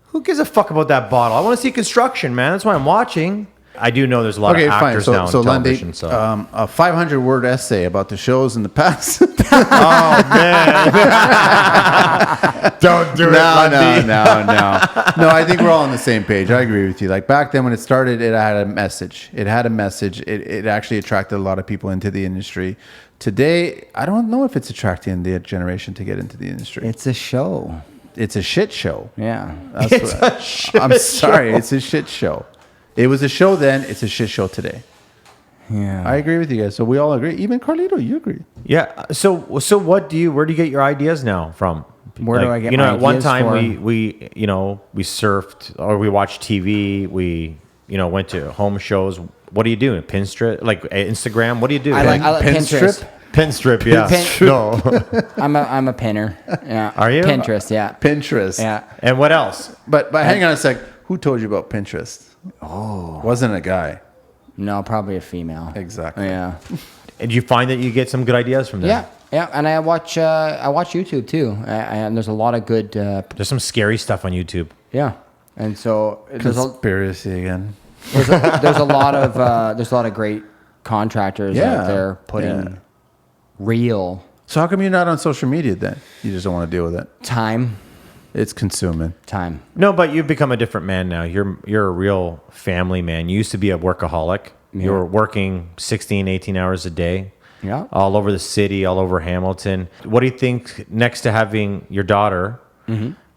Speaker 2: who gives a fuck about that bottle? I want to see construction, man. That's why I'm watching. I do know there's a lot of actors now
Speaker 3: So
Speaker 2: on
Speaker 3: Lundy,
Speaker 2: television. So
Speaker 3: a 500-word essay about the shows in the past.
Speaker 2: oh man, don't do it, Lundy.
Speaker 3: No, I think we're all on the same page. I agree with you. Like back then when it started, it had a message. It actually attracted a lot of people into the industry. Today, I don't know if it's attracting the generation to get into the industry.
Speaker 1: It's a show.
Speaker 3: It's a shit show.
Speaker 1: Yeah.
Speaker 3: I'm sorry. It's a shit show. It was a show then. It's a shit show today.
Speaker 1: Yeah.
Speaker 3: I agree with you guys. So we all agree. Even Carlito, you agree.
Speaker 2: Yeah. So where do you get your ideas now from?
Speaker 1: Where do I get my
Speaker 2: at one
Speaker 1: ideas
Speaker 2: time
Speaker 1: for?
Speaker 2: we surfed or we watched TV. We went to home shows. What do you do? Pinstrip, like Instagram. What do you do?
Speaker 1: I like
Speaker 3: Pinstrip?
Speaker 1: Pinterest.
Speaker 2: Pinstrip. Yeah.
Speaker 1: No. I'm a pinner. Yeah.
Speaker 2: Are you?
Speaker 1: Pinterest, yeah.
Speaker 3: Pinterest.
Speaker 1: Yeah.
Speaker 2: And what else?
Speaker 3: But hang on a sec. Who told you about Pinterest? Oh. Wasn't a guy.
Speaker 1: No, probably a female.
Speaker 3: Exactly.
Speaker 1: Yeah.
Speaker 2: And do you find that you get some good ideas from there?
Speaker 1: Yeah. Yeah. And I watch YouTube too. And there's a lot of good.
Speaker 2: There's some scary stuff on YouTube.
Speaker 1: Yeah. And so
Speaker 3: Conspiracy again.
Speaker 1: there's a lot of great contractors out there putting real
Speaker 3: So how come you're not on social media then? You just don't want to deal with it.
Speaker 1: time.
Speaker 3: It's consuming.
Speaker 2: No, but you've become a different man now. You're a real family man. You used to be a workaholic.
Speaker 1: Yeah.
Speaker 2: You were working 16, 18 hours a day.
Speaker 1: Yeah.
Speaker 2: All over the city, all over Hamilton. What do you think next to having your daughter,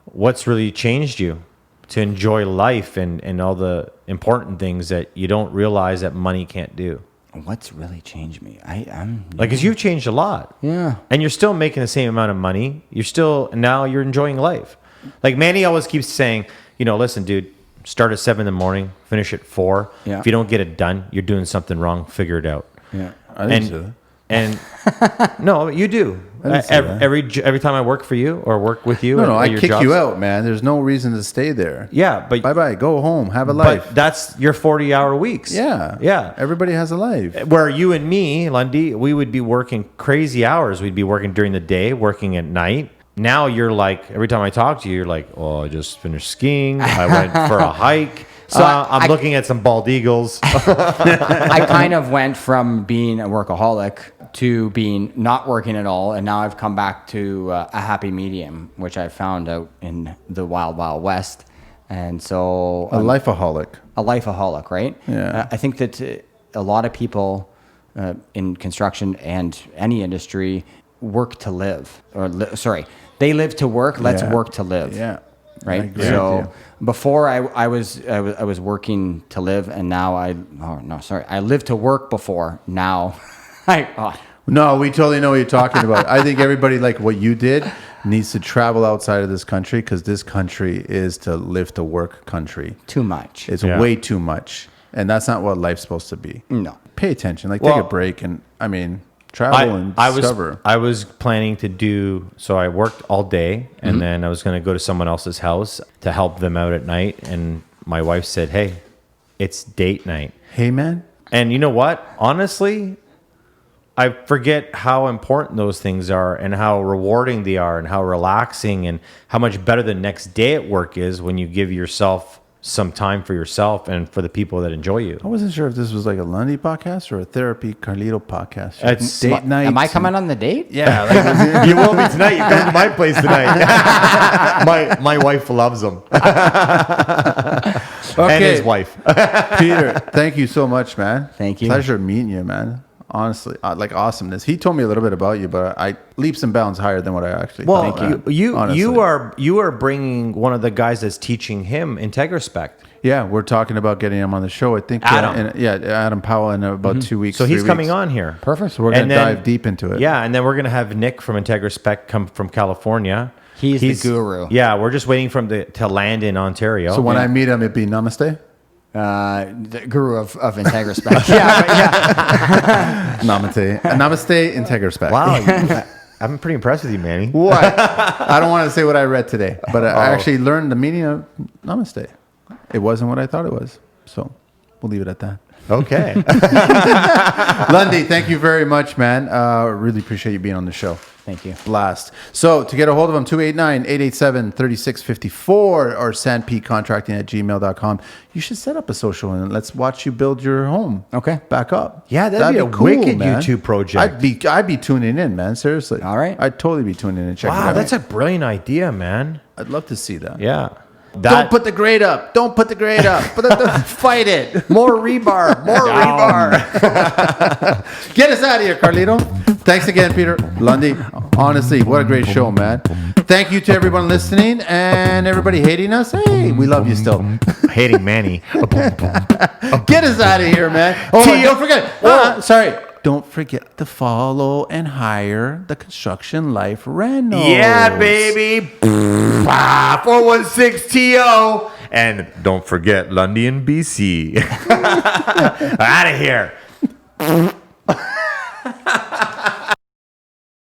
Speaker 2: what's really changed you to enjoy life and all the important things that you don't realize that money can't do?
Speaker 1: What's really changed me? I'm
Speaker 2: Like, because you've changed a lot.
Speaker 1: Yeah.
Speaker 2: And you're still making the same amount of money. Now you're enjoying life. Like Manny always keeps saying, listen, dude, start at 7 in the morning, finish at 4.
Speaker 1: Yeah.
Speaker 2: If you don't get it done, you're doing something wrong. Figure it out.
Speaker 1: Yeah.
Speaker 3: I didn't say that.
Speaker 2: And no, you do.
Speaker 3: didn't say that.
Speaker 2: Every time I work for you or work with you,
Speaker 3: No,
Speaker 2: at
Speaker 3: I
Speaker 2: your
Speaker 3: kick
Speaker 2: jobs,
Speaker 3: you out, man. There's no reason to stay there.
Speaker 2: Yeah, but
Speaker 3: Bye-bye. Go home. Have a life.
Speaker 2: but that's your 40-hour weeks.
Speaker 3: Yeah. Everybody has a life.
Speaker 2: Where you and me, Lundy, we would be working crazy hours. We'd be working during the day, working at night. Now you're like, every time I talk to you, you're like, oh, I just finished skiing. I went for a hike.
Speaker 1: So
Speaker 2: I'm looking at some bald eagles.
Speaker 1: I kind of went from being a workaholic to being not working at all, and now I've come back to a happy medium, which I found out in the wild, wild west. And so
Speaker 3: A lifeaholic.
Speaker 1: a lifeaholic, right?
Speaker 3: Yeah.
Speaker 1: I think that a lot of people in construction and any industry work to live, they live to work. Let's
Speaker 3: Yeah.
Speaker 1: work to live.
Speaker 3: Yeah. I
Speaker 1: Right.
Speaker 3: agree
Speaker 1: So
Speaker 3: with
Speaker 1: before I was working to live, and now I lived to work before. Now,
Speaker 3: No, we totally know what you're talking about. I think everybody, like what you did, needs to travel outside of this country, because this country is to live to work country.
Speaker 1: too much.
Speaker 3: It's
Speaker 2: Yeah.
Speaker 3: way too much. And that's not what life's supposed to be.
Speaker 1: No.
Speaker 3: Pay attention. Like,
Speaker 2: Well,
Speaker 3: take a break and, travel and discover.
Speaker 2: I was planning to do, so I worked all day, and
Speaker 3: Mm-hmm.
Speaker 2: then I was going to go to someone else's house to help them out at night. And my wife said, hey, it's date night.
Speaker 3: Hey, man.
Speaker 2: And you know what? Honestly, I forget how important those things are, and how rewarding they are, and how relaxing, and how much better the next day at work is when you give yourself some time for yourself and for the people that enjoy you.
Speaker 3: I wasn't sure if this was like a Lundy podcast or a therapy Carlito podcast.
Speaker 2: It's-
Speaker 3: date night.
Speaker 1: Am I coming on the date?
Speaker 3: Yeah. Like,
Speaker 2: You will be tonight. You come to my place tonight. my wife loves him. And his wife.
Speaker 3: Peter, thank you so much, man.
Speaker 1: Thank you.
Speaker 3: Pleasure meeting you, man. Honestly, like awesomeness. He told me a little bit about you, but I leaps and bounds higher than what I actually
Speaker 2: Well,
Speaker 3: thought.
Speaker 2: you are bringing one of the guys that's teaching him IntegraSpec.
Speaker 3: Yeah, we're talking about getting him on the show. I think
Speaker 2: Adam.
Speaker 3: Adam Powell in about 2 weeks.
Speaker 2: So he's
Speaker 3: 3
Speaker 2: coming
Speaker 3: weeks.
Speaker 2: on here.
Speaker 1: Perfect.
Speaker 3: So we're
Speaker 2: And
Speaker 3: gonna
Speaker 2: then-
Speaker 3: dive deep into it.
Speaker 2: Yeah, and then we're gonna have Nick from IntegraSpec come from California.
Speaker 1: He's the guru.
Speaker 2: Yeah, we're just waiting for him to land in Ontario.
Speaker 3: So when I meet him, it'd be namaste.
Speaker 1: The guru of IntegraSpec. Yeah.
Speaker 3: Namaste. Namaste. IntegraSpec.
Speaker 2: wow, I'm pretty impressed with you, Manny.
Speaker 3: What? I don't want to say what I read today, but I actually learned the meaning of namaste. It wasn't what I thought it was. So we'll leave it at that.
Speaker 2: Okay.
Speaker 3: Lundy, thank you very much, man. Really appreciate you being on the show.
Speaker 1: Thank you.
Speaker 3: Blast. So to get a hold of them, 289-887-3654 or sandpcontracting@gmail.com. You should set up a social and let's watch you build your home.
Speaker 1: Okay.
Speaker 3: Back up.
Speaker 2: Yeah, that'd be a wicked YouTube project.
Speaker 3: I'd be tuning in, man. Seriously.
Speaker 1: All right.
Speaker 3: I'd totally be tuning in and checking it
Speaker 2: Wow,
Speaker 3: out.
Speaker 2: that's a brilliant idea, man.
Speaker 3: I'd love to see that.
Speaker 2: Yeah.
Speaker 3: Don't put the grade up. Don't put the grade up. Fight it.
Speaker 1: More rebar. More rebar.
Speaker 3: Get us out of here, Carlito. Thanks again, Peter Lundy. Honestly, what a great show, man. Thank you to everyone listening and everybody hating us. Hey, we love you still.
Speaker 2: Hating Manny.
Speaker 3: Get us out of here, man. Oh, don't forget. Sorry. Don't forget to follow and hire the Construction Life Rentals.
Speaker 2: Yeah, baby. 416TO. And don't forget Lundy and BC. Out of here.